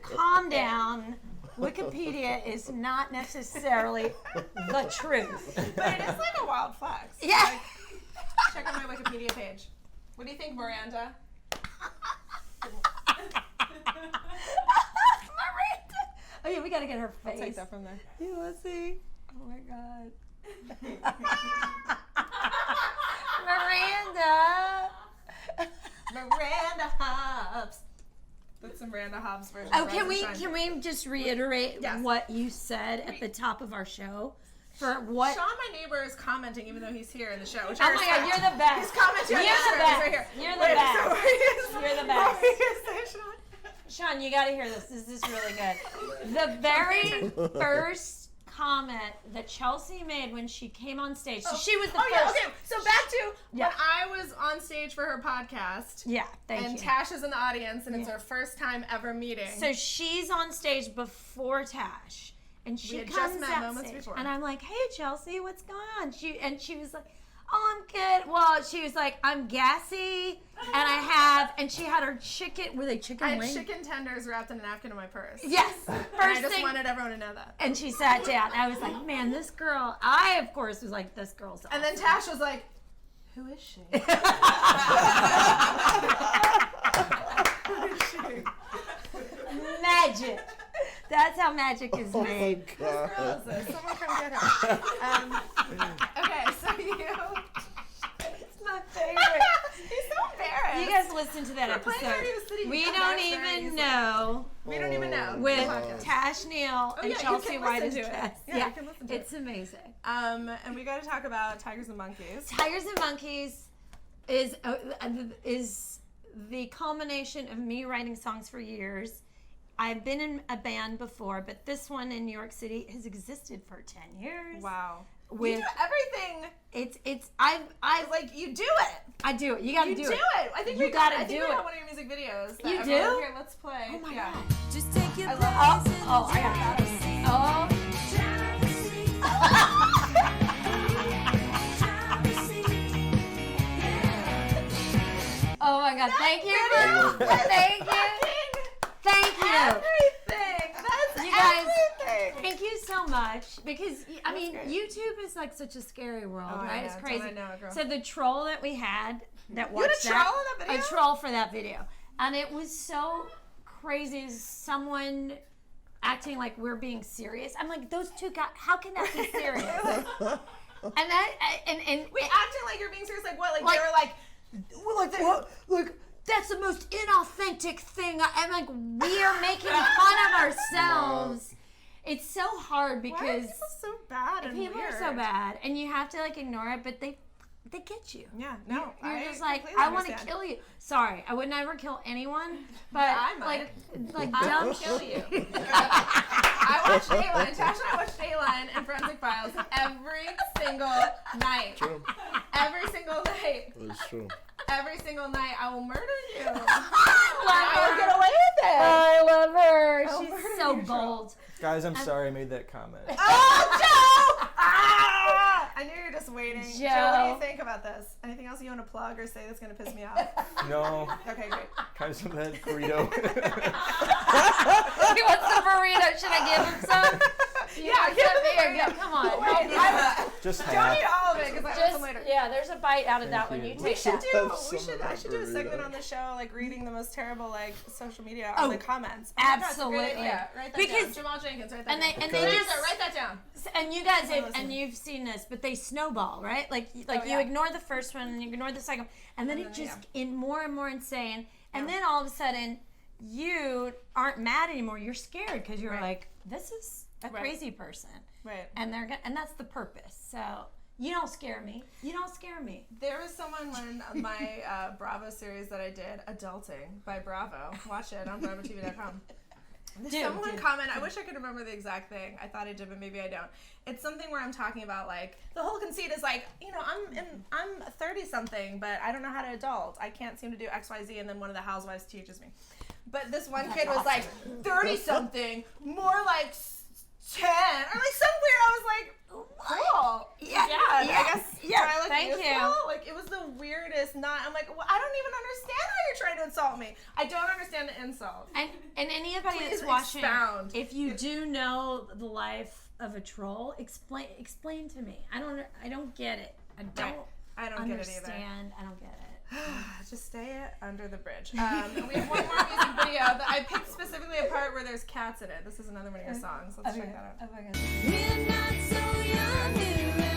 Calm down. Wikipedia is not necessarily the truth. But it is like a wild flex. Yeah. Check out my Wikipedia page. What do you think, Miranda? Miranda. Oh yeah, we gotta get her face. I'll take that from there. Yeah, let's see. Oh my God. Miranda Hobbs. That's some Miranda Hobbs version. Oh, can we just reiterate what you said at the top of our show? For what? Sean, my neighbor, is commenting even though he's here in the show. Which oh my God, you're the best. He's commenting on the show. He's right here. You're the best. You're the best. What were you gonna say, Sean? Sean, you got to hear this. This is really good. The very first comment that Chelsea made when she came on stage. So she was the first. Yeah, okay. So back to when I was on stage for her podcast. Yeah, thank you. And Tash is in the audience, and it's our first time ever meeting. So she's on stage before Tash, and she had comes just met out moments stage, before. and I'm like, "Hey, Chelsea, what's going on?" She was like, "Oh, I'm good." Well, she was like, "I'm gassy, and she had her chicken. Were they chicken I wings? had chicken tenders wrapped in a napkin in my purse. Yes. And First I just thing. wanted everyone to know that. And she sat down. I was like, "Man, this girl." I, of course, was like, "This girl's." And then Tash was like, "Who is she?" Magic. That's how magic is Oh made. my God. Girl is this? Someone come get her. Okay, so It's my favorite. He's so embarrassed. You guys listen to that We're playing episode. Radio City. We Come don't back there, even he's know. We don't even know. With Podcast. Tash Neal and yeah, you Chelsea can White listen as to it. guests. Yeah, you can listen to it's amazing. And we got to talk about Tigers and Monkeys. Tigers and Monkeys is the culmination of me writing songs for years. I've been in a band before, but this one in New York City has existed for 10 years. Wow. With you do everything. I Like, you do it. I do it. You gotta do You do it. it. I think You we gotta I think do we it. got one of your music videos. that You everyone- do? Here, let's play. Oh my yeah. God. Just take your I love place. Oh, I got that. Oh my God! Thank you, girl. Thank you. Thank you. Everything. That's You guys, everything. thank you so much because I mean YouTube is like such a scary world, Oh, I right? know. It's Don't crazy. I know it, girl. So the troll that we had that You had watched a troll in that video? a troll for that video, and it was so crazy. Someone acting like we're being serious. I'm like, those two guys. How can that be serious? and Wait, acting like you're being serious, like what? Like Like- they were like, Look, that's the most inauthentic thing. I'm like, we are making fun of ourselves. It's so hard why are because people so bad and people weird? are so bad, and you have to like ignore it, but they get you. Yeah, no. You're I just like, completely I want to understand. kill you. Sorry, I would never kill anyone, but I might. like I dumb will kill you. I watch Dayline. Tash and I watch Dayline and Forensic Files every single night. True. Every single night. It's true. Every single night, I will murder you. I I will get away with it. I love her. I'll She's murder so you, bold. Guys, I'm sorry I made that comment. Oh, Joe! Ah! I knew you were just waiting. Joe, what do you think about this? Anything else you want to plug or say that's going to piss me off? No, Okay, great. kind of some of that burrito. He wants the burrito. Should I give him some? Yeah, give him the Here, burrito. come on. Wait, Just don't half. eat all of it because I have some later. Yeah, there's a bite out of that Thank one. you. You We take should that. do. Have some of I that should do a segment burrito. on the show, like reading the most terrible like social media on Oh, the comments. Oh my God, it's a absolutely. great idea. Write that Because- down. Jamal Jenkins, write that And down. they Because- just Write that down. and you guys have, listen. and you've seen this, but they snowball, right? Like Oh, you yeah. ignore the first one and you ignore the second, and then And it then, just in more and more insane, and Yeah. then all of a sudden you aren't mad anymore. You're scared because you're Right. like, this is a Right. crazy person, Right. and and that's the purpose. So you don't scare me. You don't scare me. There was someone when my Bravo series that I did, Adulting by Bravo. Watch it on BravoTV.com. Someone comment. I wish I could remember the exact thing. I thought I did, but maybe I don't. It's something where I'm talking about like the whole conceit is like, you know, I'm 30 something, but I don't know how to adult. I can't seem to do XYZ, and then one of the housewives teaches me. But this one kid was like 30 something, more like 10, or like some weird. I was like, cool. Yeah. I guess. yeah, do I look thank you. useful? Like it was the weirdest. I'm like, well, I don't even understand how you're trying to insult me. I don't understand the insult. And anybody Please that's watching, expound. if you do know the life of a troll, explain to me. I don't get it. I don't I don't get it either. understand. I don't get it. Just stay under the bridge. And we have one more music video that I picked specifically a part where there's cats in it. This is another one of your songs. Let's check that out. We're not so young, we're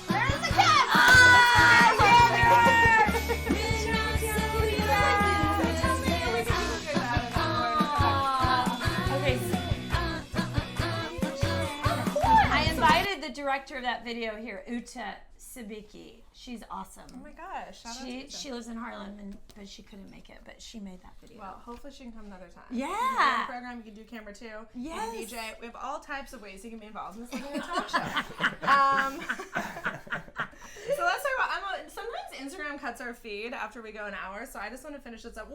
There's the cat! We're not so I invited the director of that video here, Uta Sabiki. She's awesome. Oh my gosh! Shout out to Lisa. She lives in Harlem, but she couldn't make it. But she made that video. Well, hopefully she can come another time. Yeah. You can do the program. You can do camera too. Yes. You can DJ. We have all types of ways you can be involved in this like a talk show. So let's talk about. Sometimes Instagram cuts our feed after we go an hour, so I just want to finish this up.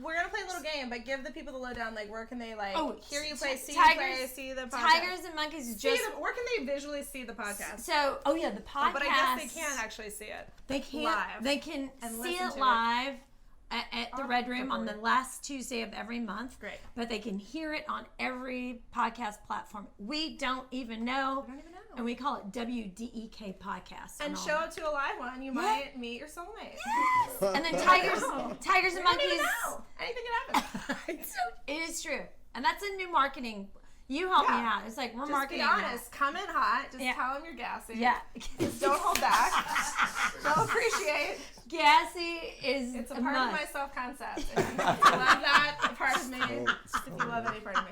We're gonna play a little game, but give the people the lowdown. Like, where can they hear you play, see you play, see the podcast? Tigers and Monkeys is just. Where can they visually see the podcast? So, the podcast. But I guess they can't actually see it. They can't. Live. They can And see listen it to live at the Red Room on the last Tuesday of every month. Great. But they can hear it on every podcast platform. We don't even know. And we call it WDEK Podcast. And show up to a live one, you might meet your soulmate. Yes. And then Tigers and Monkeys. You don't even know. Anything can happen. It is true. And that's a new marketing. You help me out. It's like we're Just marketing. be honest. Come in hot. Just tell them you're gassy. Just don't hold back. They'll appreciate. Gassy is It's a part of my self-concept. If you love that part of me, if you love any part of me.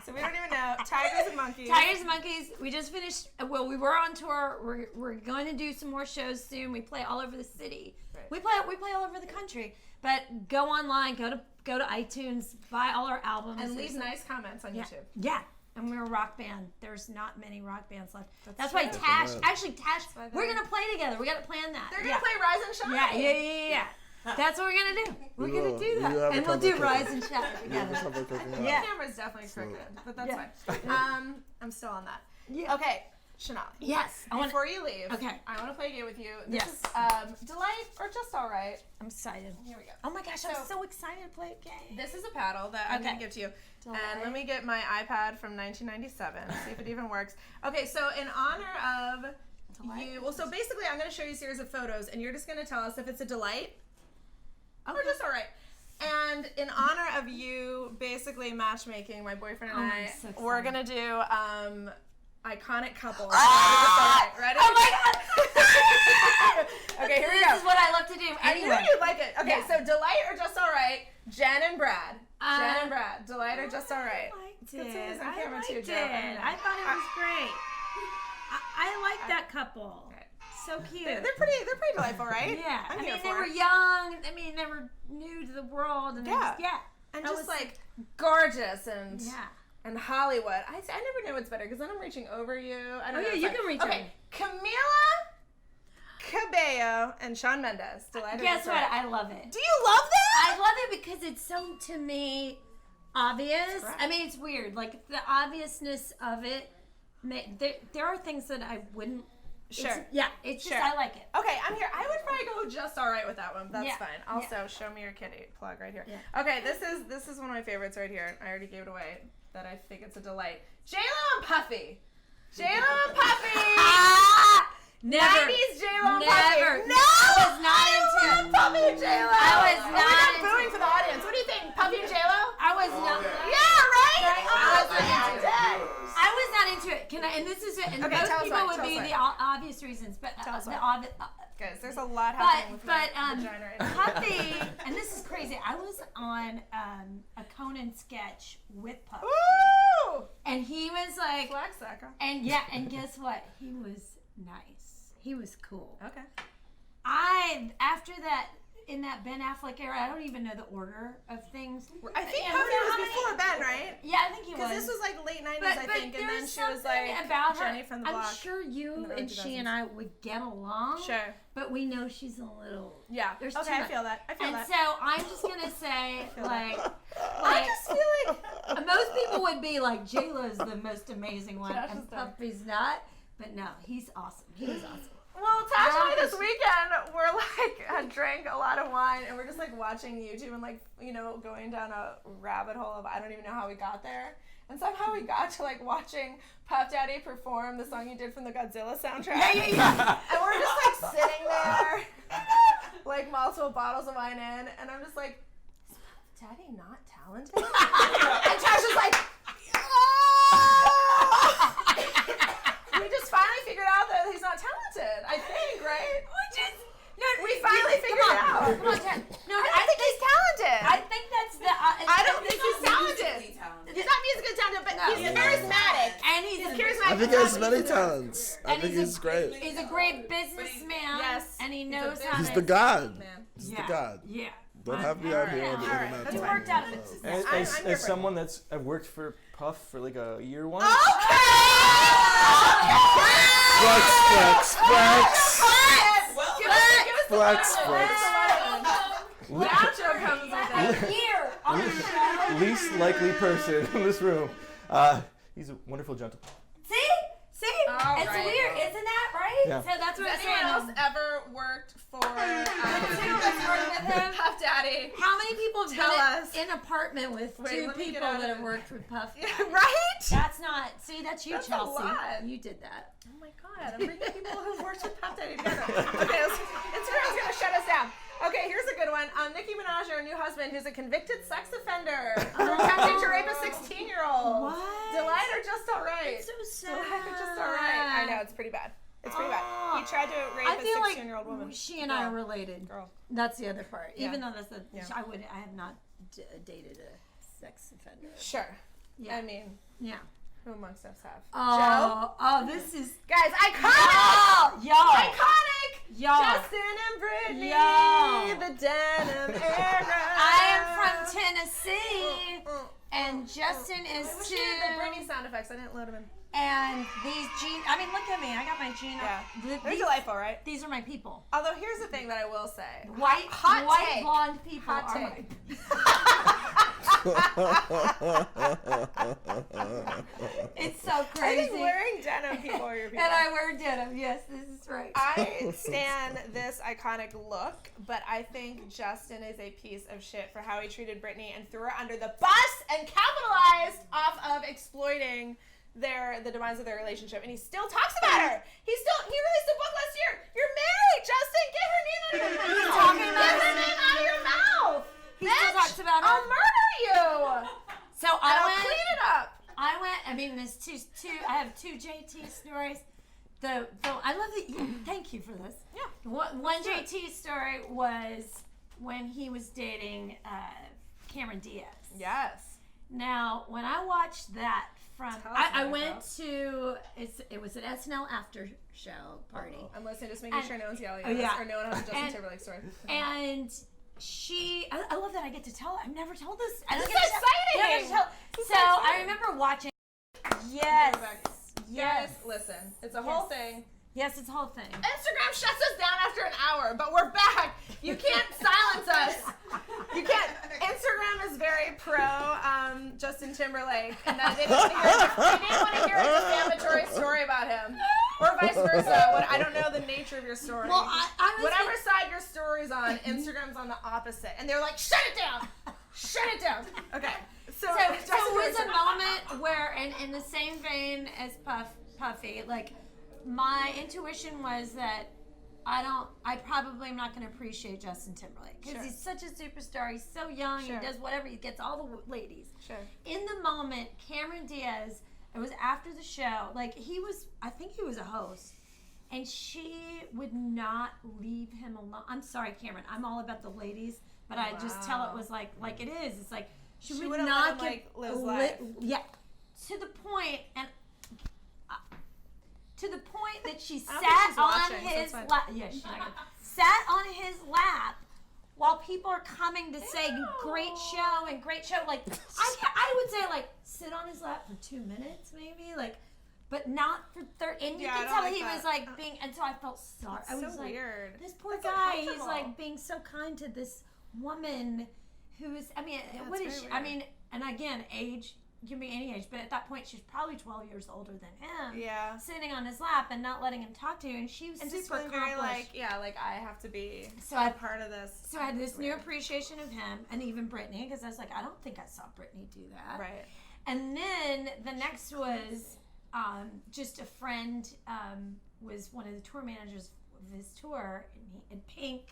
So we don't even know. Tigers and Monkeys. Tigers and Monkeys. We just finished. Well, we were on tour. We're going to do some more shows soon. We play all over the city. Right. We play all over the country. But go online. Go to iTunes. Buy all our albums. And leave nice comments on YouTube. Yeah. And we're a rock band. There's not many rock bands left. That's true. why Tash. Actually, Tash. We're gonna play together. We gotta plan that. They're gonna play Rise and Shine. Yeah. That's what we're gonna do. We're gonna do that, and we'll do Rise and Shine together. The camera's definitely crooked, but that's fine. I'm still on that. Yeah. Okay, Shonali. Yes. Before you leave, Okay. I want to play a game with you. This Yes. is Delight or Just All Right. I'm excited. Here we go. Oh my gosh, I'm so excited to play a game. This is a paddle that I'm going to give to you. Delight. And let me get my iPad from 1997, see if it even works. Okay, so in honor of you, so basically I'm going to show you a series of photos, and you're just going to tell us if it's a delight or just all right. And in honor of you basically matchmaking my boyfriend and I, so we're going to do iconic couples. Ready? Oh my god! Okay, here we This go. is what I love to do. I knew Anyway. you'd like it. Okay, so Delight or Just All Right, Jen and Brad. Jen and Brad. Delight or Just All Right. I liked Let's get it. some camera I too, liked Joe. it. I thought it was great. I like that couple. Okay. So cute. They're pretty delightful, right? Yeah. I'm I here mean, for they were it. young. I mean, they were new to the world. And Yeah. that And just was- like gorgeous and Yeah. and Hollywood. I never know what's better because then I'm reaching over you. I don't know. yeah, It's you like- can reach Okay, Camila Cabello and Shawn Mendes. Delight or Guess Just All what? Right. I love it. Do you love that? I love it because it's so, to me, obvious. correct. I mean, it's weird. Like, the obviousness of it, there are things that I wouldn't. Sure. It's just, Sure. I like it. Okay, I'm here. I would probably go Just All Right with that one, but that's Yeah. fine. Also, show me your kitty plug right here. Yeah. Okay, this is one of my favorites right here. I already gave it away. That I think it's a delight. J-Lo and Puffy. J-Lo and Puffy. Never. 90s J-Lo and Never. Puffy. No, I was not into love Puffy and J-Lo. I was Oh my not God, into booing for the audience. What do you think, Puffy and J-Lo? I was not. Yeah, right. I was not Oh, into it. I was not into it. And this is it. And Okay, most tell us people why, would tell be us the why. obvious reasons, but Tell us the why. obvious. Guys, there's a lot happening with But my vagina right now. Puffy, and this is crazy. I was on a Conan sketch with Puffy, Woo! and he was like, Flex that girl. and guess what? He was nice. He was cool. Okay. After that, in that Ben Affleck era, I don't even know the order of things. I think Yeah, Puffy how was many- before Ben, right? Yeah, I think he was. Because this was like late 90s, But I think, and then there's she was something like about her. Jenny from the block. I'm sure you in the early and she 2000s. and I would get along. Sure. But we know she's a little. Yeah. There's okay, too I much. feel that. I feel And that. so I'm just gonna say, like, I just feel like most people would be like, J-Lo's the most amazing one, Josh and is done. Puffy's not. But no, he's awesome. He was awesome. Well, Tash and I this weekend, we're like, drank a lot of wine, and we're just like watching YouTube and like, going down a rabbit hole of I don't even know how we got there. And somehow we got to like watching Puff Daddy perform the song you did from the Godzilla soundtrack. Yeah. And we're just like sitting there, like multiple bottles of wine in, and I'm just like, is Puff Daddy not talented? And Tash is like, we just finally figured out that he's not talented, I think, right? We finally figured it out. Come on, Jen. No, I think he's talented. I think that's the. I don't think he's talented. Musically talented. He's not musically talented, but No. he's charismatic. And he's I think he has many talents. I think he's great. He's a great businessman. Yes. And he knows how He's to. the god. Man. He's the god. Yeah. Don't have me out here on the Alright, internet. that's It talking worked out. about It's- love. And I'm here as for someone that's I've worked for Puff for like a year once. Flex, flex, flex. Flex, flex. Outro comes with it. Here on the show. Least likely person in this room. He's a wonderful gentleman. See? All It's right. weird, isn't that right? Yeah. So that's what Has I'm anyone else saying. ever worked for Two that's worked with him. Puff Daddy? How many people have Tell been us. in an apartment with Wait, two let me get people out that of have it. worked with Puff? Yeah, right? That's not. See, that's you, That's a Chelsea. lot. You did that. Oh my god, I'm bringing people who've worked with Puff Daddy together. Okay, Instagram's gonna shut us down. Okay, here's a good one. Nicki Minaj, her new husband, who's a convicted sex offender for attempting to rape a 16-year-old. What? Delight or just alright? It's so sad. Delight or just alright? I know, it's pretty bad. It's pretty bad. He tried to rape I a feel 16-year-old woman. like she and I are Girl. related. Girl. That's the other part. Yeah. Even though that's the, Yeah. I have not dated a sex offender. Sure. Yeah. I mean, Yeah. who amongst us have? Oh, this is. Guys, iconic! Oh, yo. Iconic! Yo. Justin and Brittany, Yo. the Denim era. I am from Tennessee, and Justin is I wish too. we had the Brittany sound effects. I didn't load them in. And these jeans. I mean, look at me. I got my jeans. Yeah. They're These, delightful, right? these are my people. Although here's the thing that I will say. White, Hot white take. blonde people Hot are take. It's so I crazy. think wearing denim people are your people. And I wear denim. Yes, this is right. I stand this iconic look, but I think Justin is a piece of shit for how he treated Brittany and threw her under the bus and capitalized off of exploiting the demise of their relationship. And he still talks about her. He released a book last year. You're married, Justin. Get her name out of your mouth. He's talking about Get her her. name out of your mouth. He still talks about her. I'll murder you. So And I'll I clean it up. I mean, there's two. I have two JT stories. I love that. Thank you for this. Yeah. One JT story was when he was dating Cameron Diaz. Yes. Now, when I watched that from, Tell us I about went it, to it was an SNL after show party, I'm listening, just making And- sure no one's yelling oh, at us yeah. or no one has a Justin And- Timberlake story. and I love that I get to tell. I've never told this. I don't This get is to tell- I don't get to exciting. tell. This is So so I exciting. remember watching. Yes. Guys, listen, it's a whole Yes. thing. Yes, it's a whole thing. Instagram shuts us down after an hour, but we're back. You can't silence us. You can't. Instagram is very pro Justin Timberlake, and that they didn't want to hear a defamatory story about him, or vice versa. I don't know the nature of your story. Well, I was Whatever side your story's on, Instagram's on the opposite, and they're like, shut it down, shut it down. Okay. So So Justin it was a Timberlake- moment where, in the same vein as Puffy, like my intuition was that I probably am not going to appreciate Justin Timberlake because Sure. he's such a superstar. He's so young. Sure. He does whatever. He gets all the ladies. Sure. In the moment, Cameron Diaz. It was after the show. Like I think he was a host. And she would not leave him alone. I'm sorry, Cameron. I'm all about the ladies, but I just tell it was like it is. It's like she would wouldn't not let him, give live his life. Yeah, to the point that she I don't think sat she's on watching, so his it's fine. lap. Yeah, she's not gonna, sat on his lap while people are coming to say great show and great show. Like I would say like sit on his lap for 2 minutes maybe like. But not for 30. And you Yeah, I could don't tell like he that. was like being, and so I felt sorry. I was so like, weird. this poor That's guy. He's uncomfortable. like being so kind to this woman who is. I mean, what it's is she? very I weird. mean, and again, age can be any age, but at that point, she's probably 12 years older than him. Yeah. Sitting on his lap and not letting him talk to you, and she was And just super feeling very accomplished. like I have to be So I- part of this. So I had this new appreciation of him, and even Brittany, because I was like, I don't think I saw Brittany do that. Right. And then the next was just a friend was one of the tour managers of his tour, and Pink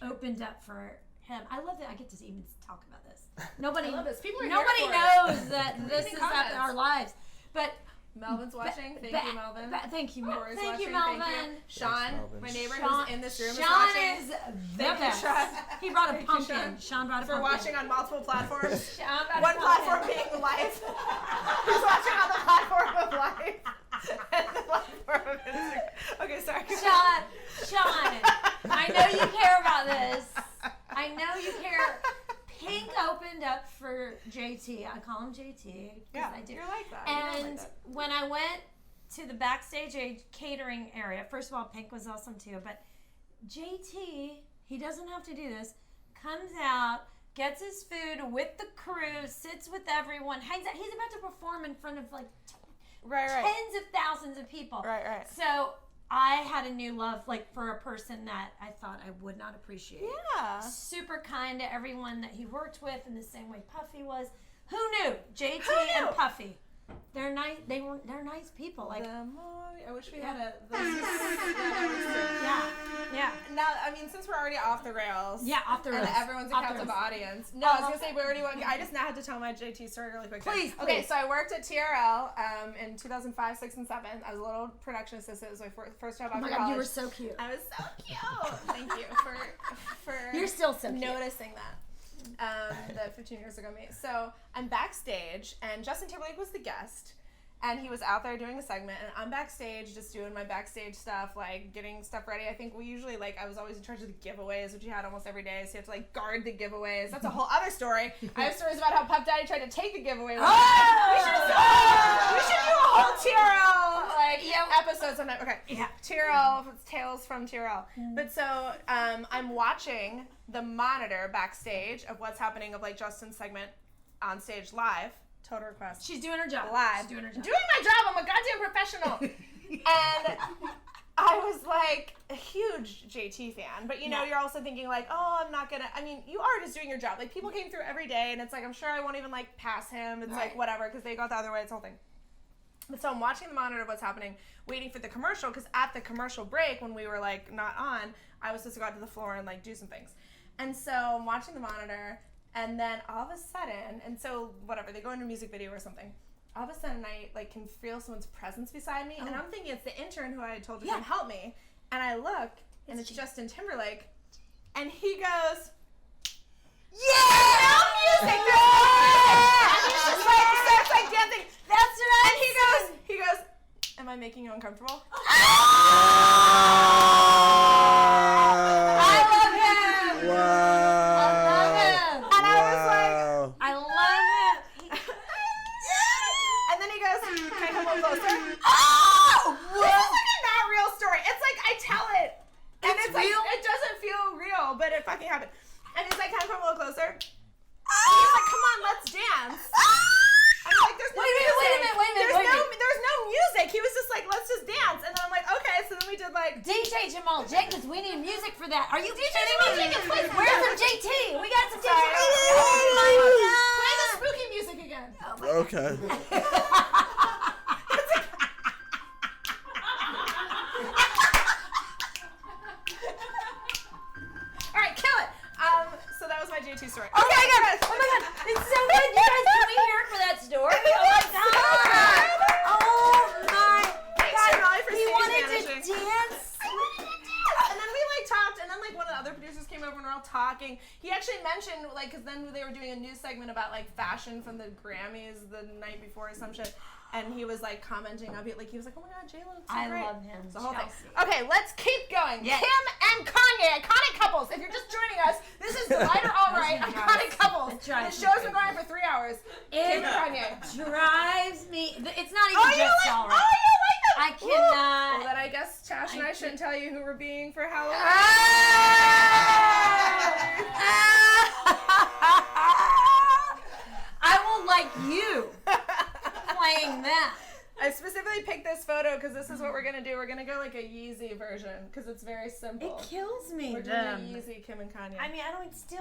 opened up for him. I love that I get to even talk about this. Nobody, I love this. People are here nobody for it. knows that this Leaving is up in our comments. lives. But Melvin's watching. Thank you, Melvin. Thank you, Corey's thank you, watching. Melvin. Thank you. Sean, Melvin. my neighbor Sean, who's in this room, Sean is watching. is the Thank you, best. Sean. He brought a Thank you, pumpkin. Sean. Sean brought a For pumpkin. watching on multiple platforms. Sean brought a One pumpkin. platform being life. He's watching on the platform of life. And the platform of Instagram. Sean. I know you care about this. I know you care. Pink opened up for JT. I call him JT. Yeah, I do. you're like that. And when I went to the backstage catering area, first of all, Pink was awesome too, but JT, he doesn't have to do this, comes out, gets his food with the crew, sits with everyone, hangs out. He's about to perform in front of like tens of thousands of people. Right. So I had a new love for a person that I thought I would not appreciate. Yeah. Super kind to everyone that he worked with in the same way Puffy was. Who knew? JT and Puffy. They're nice. They're nice people. Like I wish we had a. Yeah. Now, I mean, since we're already off the rails. Yeah, off the rails. And everyone's a captive audience. No, I was gonna say we already went. I just now had to tell my JT story really quick. Please. Okay, so I worked at TRL in 2005, 6, and 7. I was a little production assistant. It was my first job after college. Oh my God, you were so cute. I was so cute. Thank you for You're still so cute. Noticing that. That 15 years ago me. So I'm backstage, and Justin Timberlake was the guest, and he was out there doing a segment, and I'm backstage just doing my backstage stuff, like getting stuff ready. I think we usually I was always in charge of the giveaways, which you had almost every day, so you have to guard the giveaways. That's a whole other story. I have stories about how Puff Daddy tried to take the giveaway. We should do a whole TRL episode sometime. Okay. Yeah. TRL, Tales from TRL. But so I'm watching the monitor backstage of what's happening of Justin's segment on stage live. Total request. She's doing her job. Live. She's doing her job. Doing my job. I'm a goddamn professional. And I was a huge JT fan, but you're also thinking oh, I'm not gonna. I mean, you are just doing your job. People came through every day, and it's I'm sure I won't even pass him. It's whatever because they got the other way. It's the whole thing. But so I'm watching the monitor of what's happening, waiting for the commercial, because at the commercial break when we were not on, I was supposed to go out to the floor and do some things. And so I'm watching the monitor, and then all of a sudden, and so whatever, they go into a music video or something. All of a sudden I can feel someone's presence beside me, and I'm thinking it's the intern who I had told to come help me. And I look, and it's Justin Timberlake, and he goes, yeah! No music! And he's just starts dancing. That's right. And he goes, am I making you uncomfortable? I love him. Wow. I love him. And I was I love him. and then he goes, can I come a little closer? Oh! This is a not real story. It's I tell it. And it's real? it doesn't feel real, but it fucking happened. And he's can I come a little closer? He's come on, let's dance. I'm there's no music. Wait a minute. There's no music. He was just let's just dance. And then I'm okay, so then we did DJ Jamal Jenkins, we need music for that. Are you DJ Jamal Jenkins, please. Where's some JT? We got some JT. Play the spooky music again. Okay. Alright, kill it. So that was my JT story. Oh my God. It's so good. You guys, can we hear it for that story? Oh my God. Oh my God. He wanted to dance. And then we talked, and then one of the other producers came over and we're all talking. He actually mentioned because then they were doing a news segment about fashion from the Grammys the night before or some shit. And he was commenting on it, he was oh my God, J-Lo looks so great. I love him. The whole thing. Chelsea. Okay, let's keep going. Yes. Kim and Kanye, iconic couples. If you're just joining us, this is Right or All Right, iconic couples. The show's been going for 3 hours. Kim and Kanye. Drives me. It's not even just all right. Oh, you like that? I cannot. Well, then I guess Tash and I shouldn't tell you who we're being for Halloween. I will like you playing that. I specifically picked this photo because this is what we're gonna do. We're gonna go a Yeezy version because it's very simple. It kills me. We're doing a Yeezy Kim and Kanye. I mean,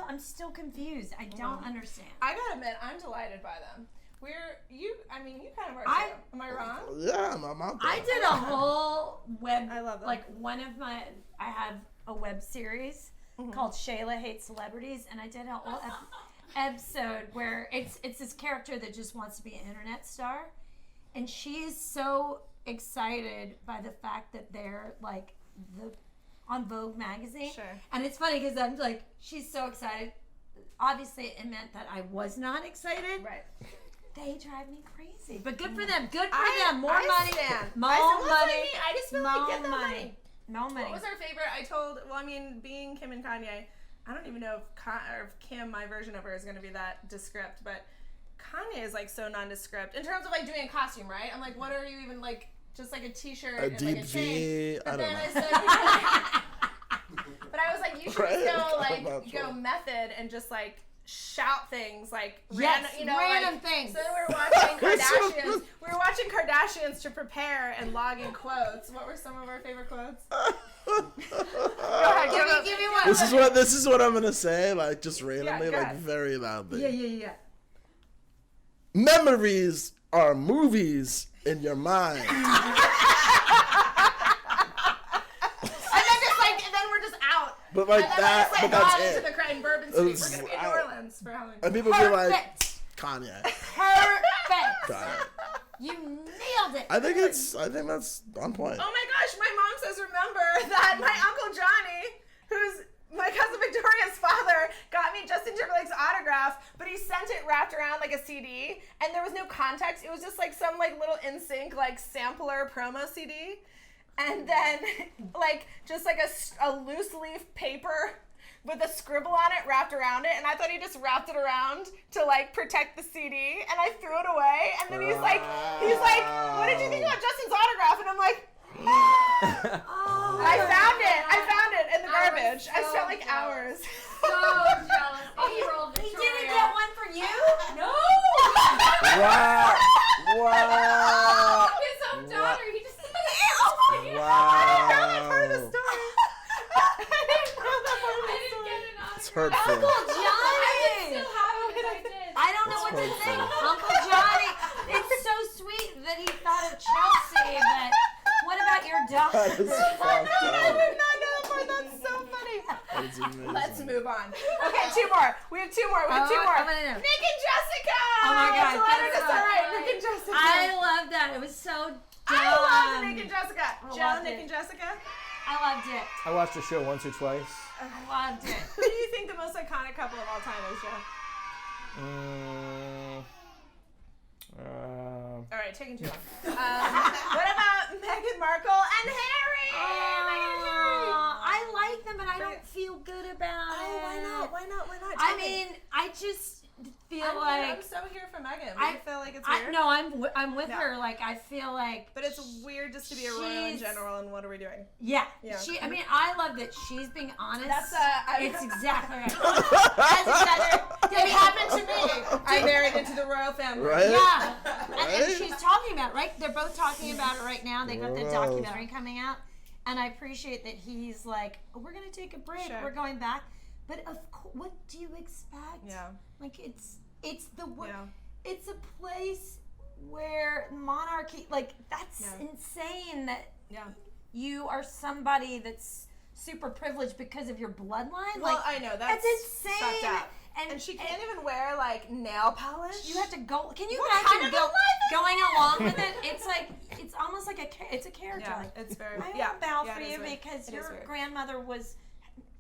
I'm still confused. I don't understand. I gotta admit, I'm delighted by them. You kind of are too. Am I wrong? Yeah, I'm out there. I did a whole web. I love them. I have a web series called Shayla Hates Celebrities, and I did a whole episode where it's this character that just wants to be an internet star, and she is so excited by the fact that they're on Vogue magazine. Sure. And it's funny because I'm she's so excited. Obviously, it meant that I was not excited. Right. They drive me crazy, but good for them. Good for them. More money. Stand. More I money. just feel more get the money. moment. What was our favorite? Being Kim and Kanye, I don't even know if Kim, my version of her, is going to be that descript, but Kanye is like so nondescript in terms of like doing a costume, right? I'm like, what are you even like? Just like a t-shirt A and deep like a chain. V. But I then don't know. I said, but I was like, you should Right? just go method and just like shout things like Yes, random like, things. So then we were watching Kardashians. We were watching Kardashians to prepare and log in quotes. What were some of our favorite quotes? Go ahead, give me one. This is what I'm gonna say, like just randomly, go like ahead. very loudly. Yeah. Memories are movies in your mind. And then we're just out. But like and then that, we just, but that's into it. the crowd in Bourbon Street. It's We're gonna be in out. New Orleans for Halloween. And people be like, Perfect. Kanye. Perfect. Got it. You nailed it. I think that's on point. Oh my gosh, my mom says remember that my Uncle Johnny, who's my cousin Victoria's father, got me Justin Timberlake's autograph, but he sent it wrapped around like a CD, and there was no context. It was just like some like little NSYNC like sampler promo CD, and then like just like a loose leaf paper with a scribble on it wrapped around it, and I thought he just wrapped it around to like protect the CD, and I threw it away, and then he's like, what did you think about Justin's autograph? And I'm like, Oh, I found it in the garbage. I spent like hours. So jealous. 8-year-old Victoria. He didn't get one for you? No. Wow. His own daughter. He just. Wow. I didn't know that part of the story. It's hurtful. Uncle Johnny. I don't know what to think. Uncle Johnny. It's so sweet that he thought of Chelsea, but what about your daughter? That is fucked I up. did not know that part. That's so funny. That's amazing. Let's move on. Okay, two more. We have two more. I'm gonna know. Nick and Jessica. Oh my God, It's Leonard that's is so alright. funny. Nick and Jessica. I love that. It was so dumb. I love Nick and Jessica. I Joe, loved Nick it. and Jessica. I loved it. I watched the show once or twice. I loved it. Who do you think the most iconic couple of all time is, Joe? All right, taking too long. What about Meghan Markle and Harry? I like them, but I don't feel good about it. Why not? Why not? I mean, I just feel I'm like so here for Meghan. I I feel like it's weird. no, I'm with No. her. Like I feel like, But it's weird just to be a royal in She's- general, and what are we doing? yeah. Yeah. I mean, I love that she's being honest. It's exactly right. It happened to me. I married into the royal family. Right? Yeah, and Right? she's talking about it, right? They're both talking about it right now. They got the Gross. documentary coming out, and I appreciate that he's like, we're gonna take a break. Sure. We're going back. But of course, what do you expect? Yeah. Like it's the Yeah. it's a place where monarchy, like that's Yeah. insane that Yeah. you are somebody that's super privileged because of your bloodline. Well, like I know that's insane. fucked up. And she can't even wear like nail polish. You have to go. Can you What imagine kind of a life is going along with it? It's like it's almost like it's a character. Yeah, Like, it's very. I yeah, will bow yeah, for it is you weird. because It is your weird. grandmother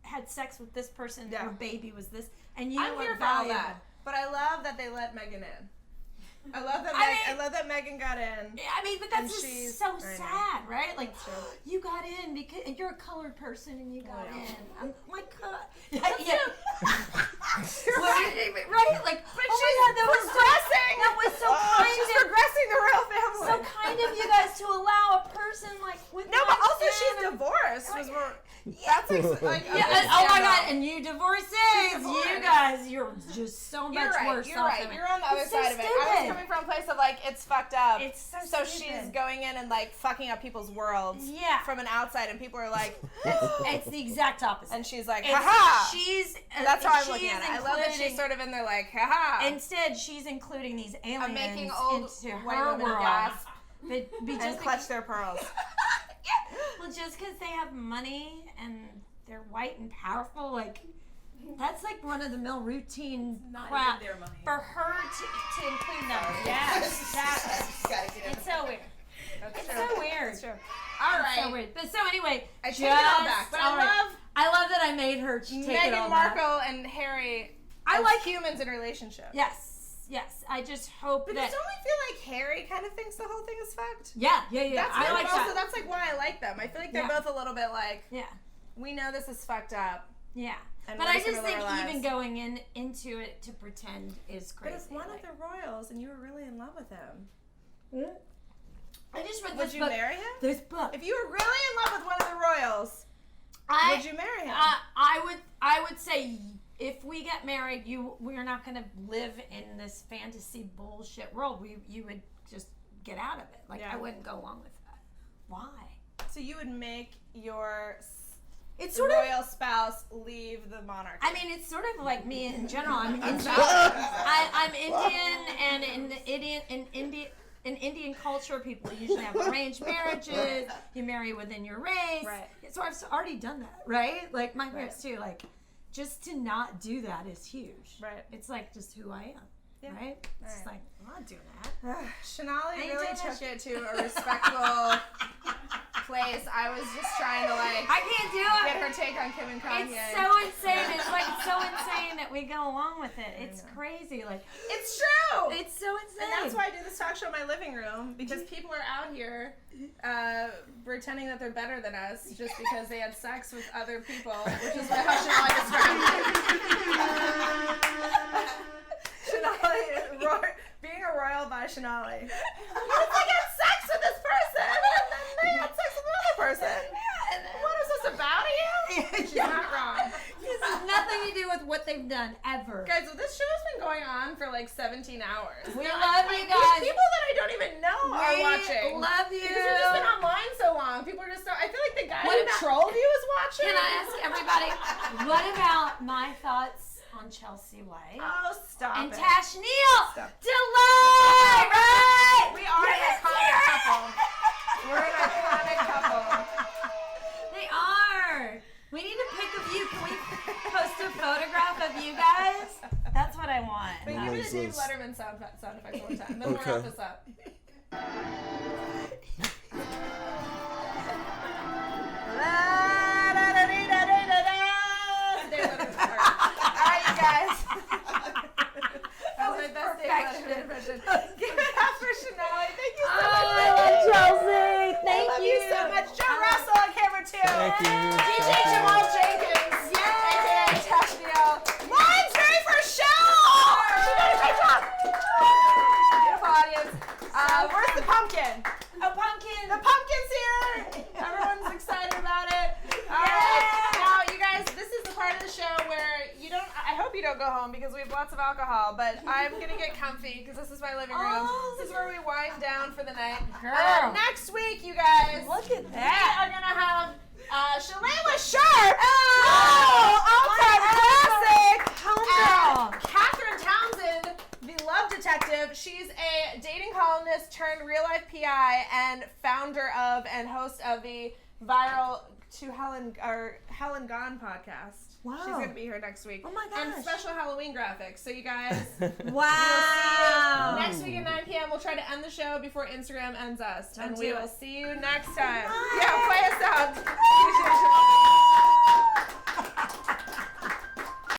had sex with this person. Yeah. Your baby was this, and you I'm are here for all valuable. that, but I love that they let Megan in. I love that. I love that Megan got in. I mean, but And that's just she's- so I know. right? Like, That's true. you got in because you're a colored person and you got in. I'm like, God. Right? Like, But oh she's my God, that was progressing. that was so kind She's of progressing the royal family. so kind of you guys to allow a person like with No, but my also she's family- divorced. Was more. That's like Yeah, okay, oh my no. God, and you divorcees, divorced. you guys, you're just so much You're right. worse You're off right. than me. You're on the other It's so side of it. I stupid. was coming from a place of like it's fucked up. It's so So stupid. she's going in and like fucking up people's worlds. Yeah. From an outside, and people are like, It's the exact opposite. and she's like, It's- haha. She's That's how I'm she's looking at it. I love that she's including- sort of in there like, haha. Instead, she's including these aliens I'm making old into white her women world. gasp But and just clutch their pearls. well, just because they have money and they're white and powerful, like that's like run of the mill routine Not crap even their money. for her to include them. Yes, exactly. It's so weird. It's so weird. That's true. All It's right. so weird. But so anyway, I take it all back, but all right. I I love that I made her take love it Meghan all back. Markle and Harry. I as like humans in relationships. Yes. just hope But that. don't we feel like Harry kind of thinks the whole thing is fucked? Yeah. That's I good, like but also that. that's like why I like them. I feel like they're Yeah. both a little bit like, Yeah. we know this is fucked up. Yeah. And But we're I just just gonna think live our even lives. going into it to pretend is crazy. But if one of the royals and you were really in love with him, I just read would this you book. marry him? This book. If you were really in love with one of the royals, would you marry him? I would say if we get married, we're not going to live in this fantasy bullshit world. You would just get out of it. Like Yeah. I wouldn't go along with that. Why? So you would make your It's sort of. royal spouse leave the monarchy. I mean, it's sort of like me in general. I'm Indian. I'm Indian, and in Indian culture, people usually have arranged marriages. You marry within your race. Right. So I've already done that, right? Like my parents too. Like, just to not do that is huge. Right. It's like just who I am. Yeah. Right? It's just Right. like, I'm not doing that. Shonali Ain't really doing that took it to a respectable place. I was just trying to like I can't do get it. her take on Kim and Kanye. It's so insane. It's like so insane that we go along with it. It's crazy. Like, It's true. it's so insane. And that's why I do this talk show in my living room, because people are out here pretending that they're better than us just because they had sex with other people, which is how Shonali described it. Shonali, being a royal by Shonali. I had sex with this person, and then they had sex with another person. What is this about you? She's not wrong. This has nothing to do with what they've done ever. Guys, well, this show has been going on for like 17 hours. We Now, love like, you guys. These people that I don't even know are watching. Love you. Because we've just been online so long. People are just so. I feel like the guy What who about- trolled you is watching. Can I ask everybody, what about my thoughts on Chelsea White Oh, stop and it. Tash Neal? Stop. Delight, right? We are an Yes, iconic yes. couple. We're an iconic couple. They are. We need to pick a view. Can we post a photograph of you guys? That's what I want. But What give me is the Dave this? Letterman sound effects one time. Then we'll Okay. wrap this up. Alright, you guys. That was my best Dave Letterman impression. Give it up for Shonali. Thank you so much. I love Chelsea. Thank I love you so much. Joe Russell on camera 2. Thank you. DJ Jamal Jenkins. AKA Tash Neal. Lauren's very first show. She did a great job. Beautiful audience. Where's the pumpkin? A pumpkin. The pumpkin's here. Everyone's excited about it. All right. Now, you guys, this is the part of the show where you don't. I hope you don't go home because we have lots of alcohol. But I'm gonna get comfy because this is my living room. Oh, This is where we wind down for the night. Girl. Next week, you guys. Look at We that. are gonna have Shalala Sharp. All-time classic. Homegirl. Catherine Townsend, the love detective. She's a dating columnist turned real-life PI and founder of and host of the viral Helen Gone podcast. Wow. She's gonna be here next week. Oh my And gosh. special Halloween graphics. So you guys. Wow. Next week at 9 p.m. we'll try to end the show before Instagram ends us. Don't and do we it. will see you next time. Bye. Yeah, play us out.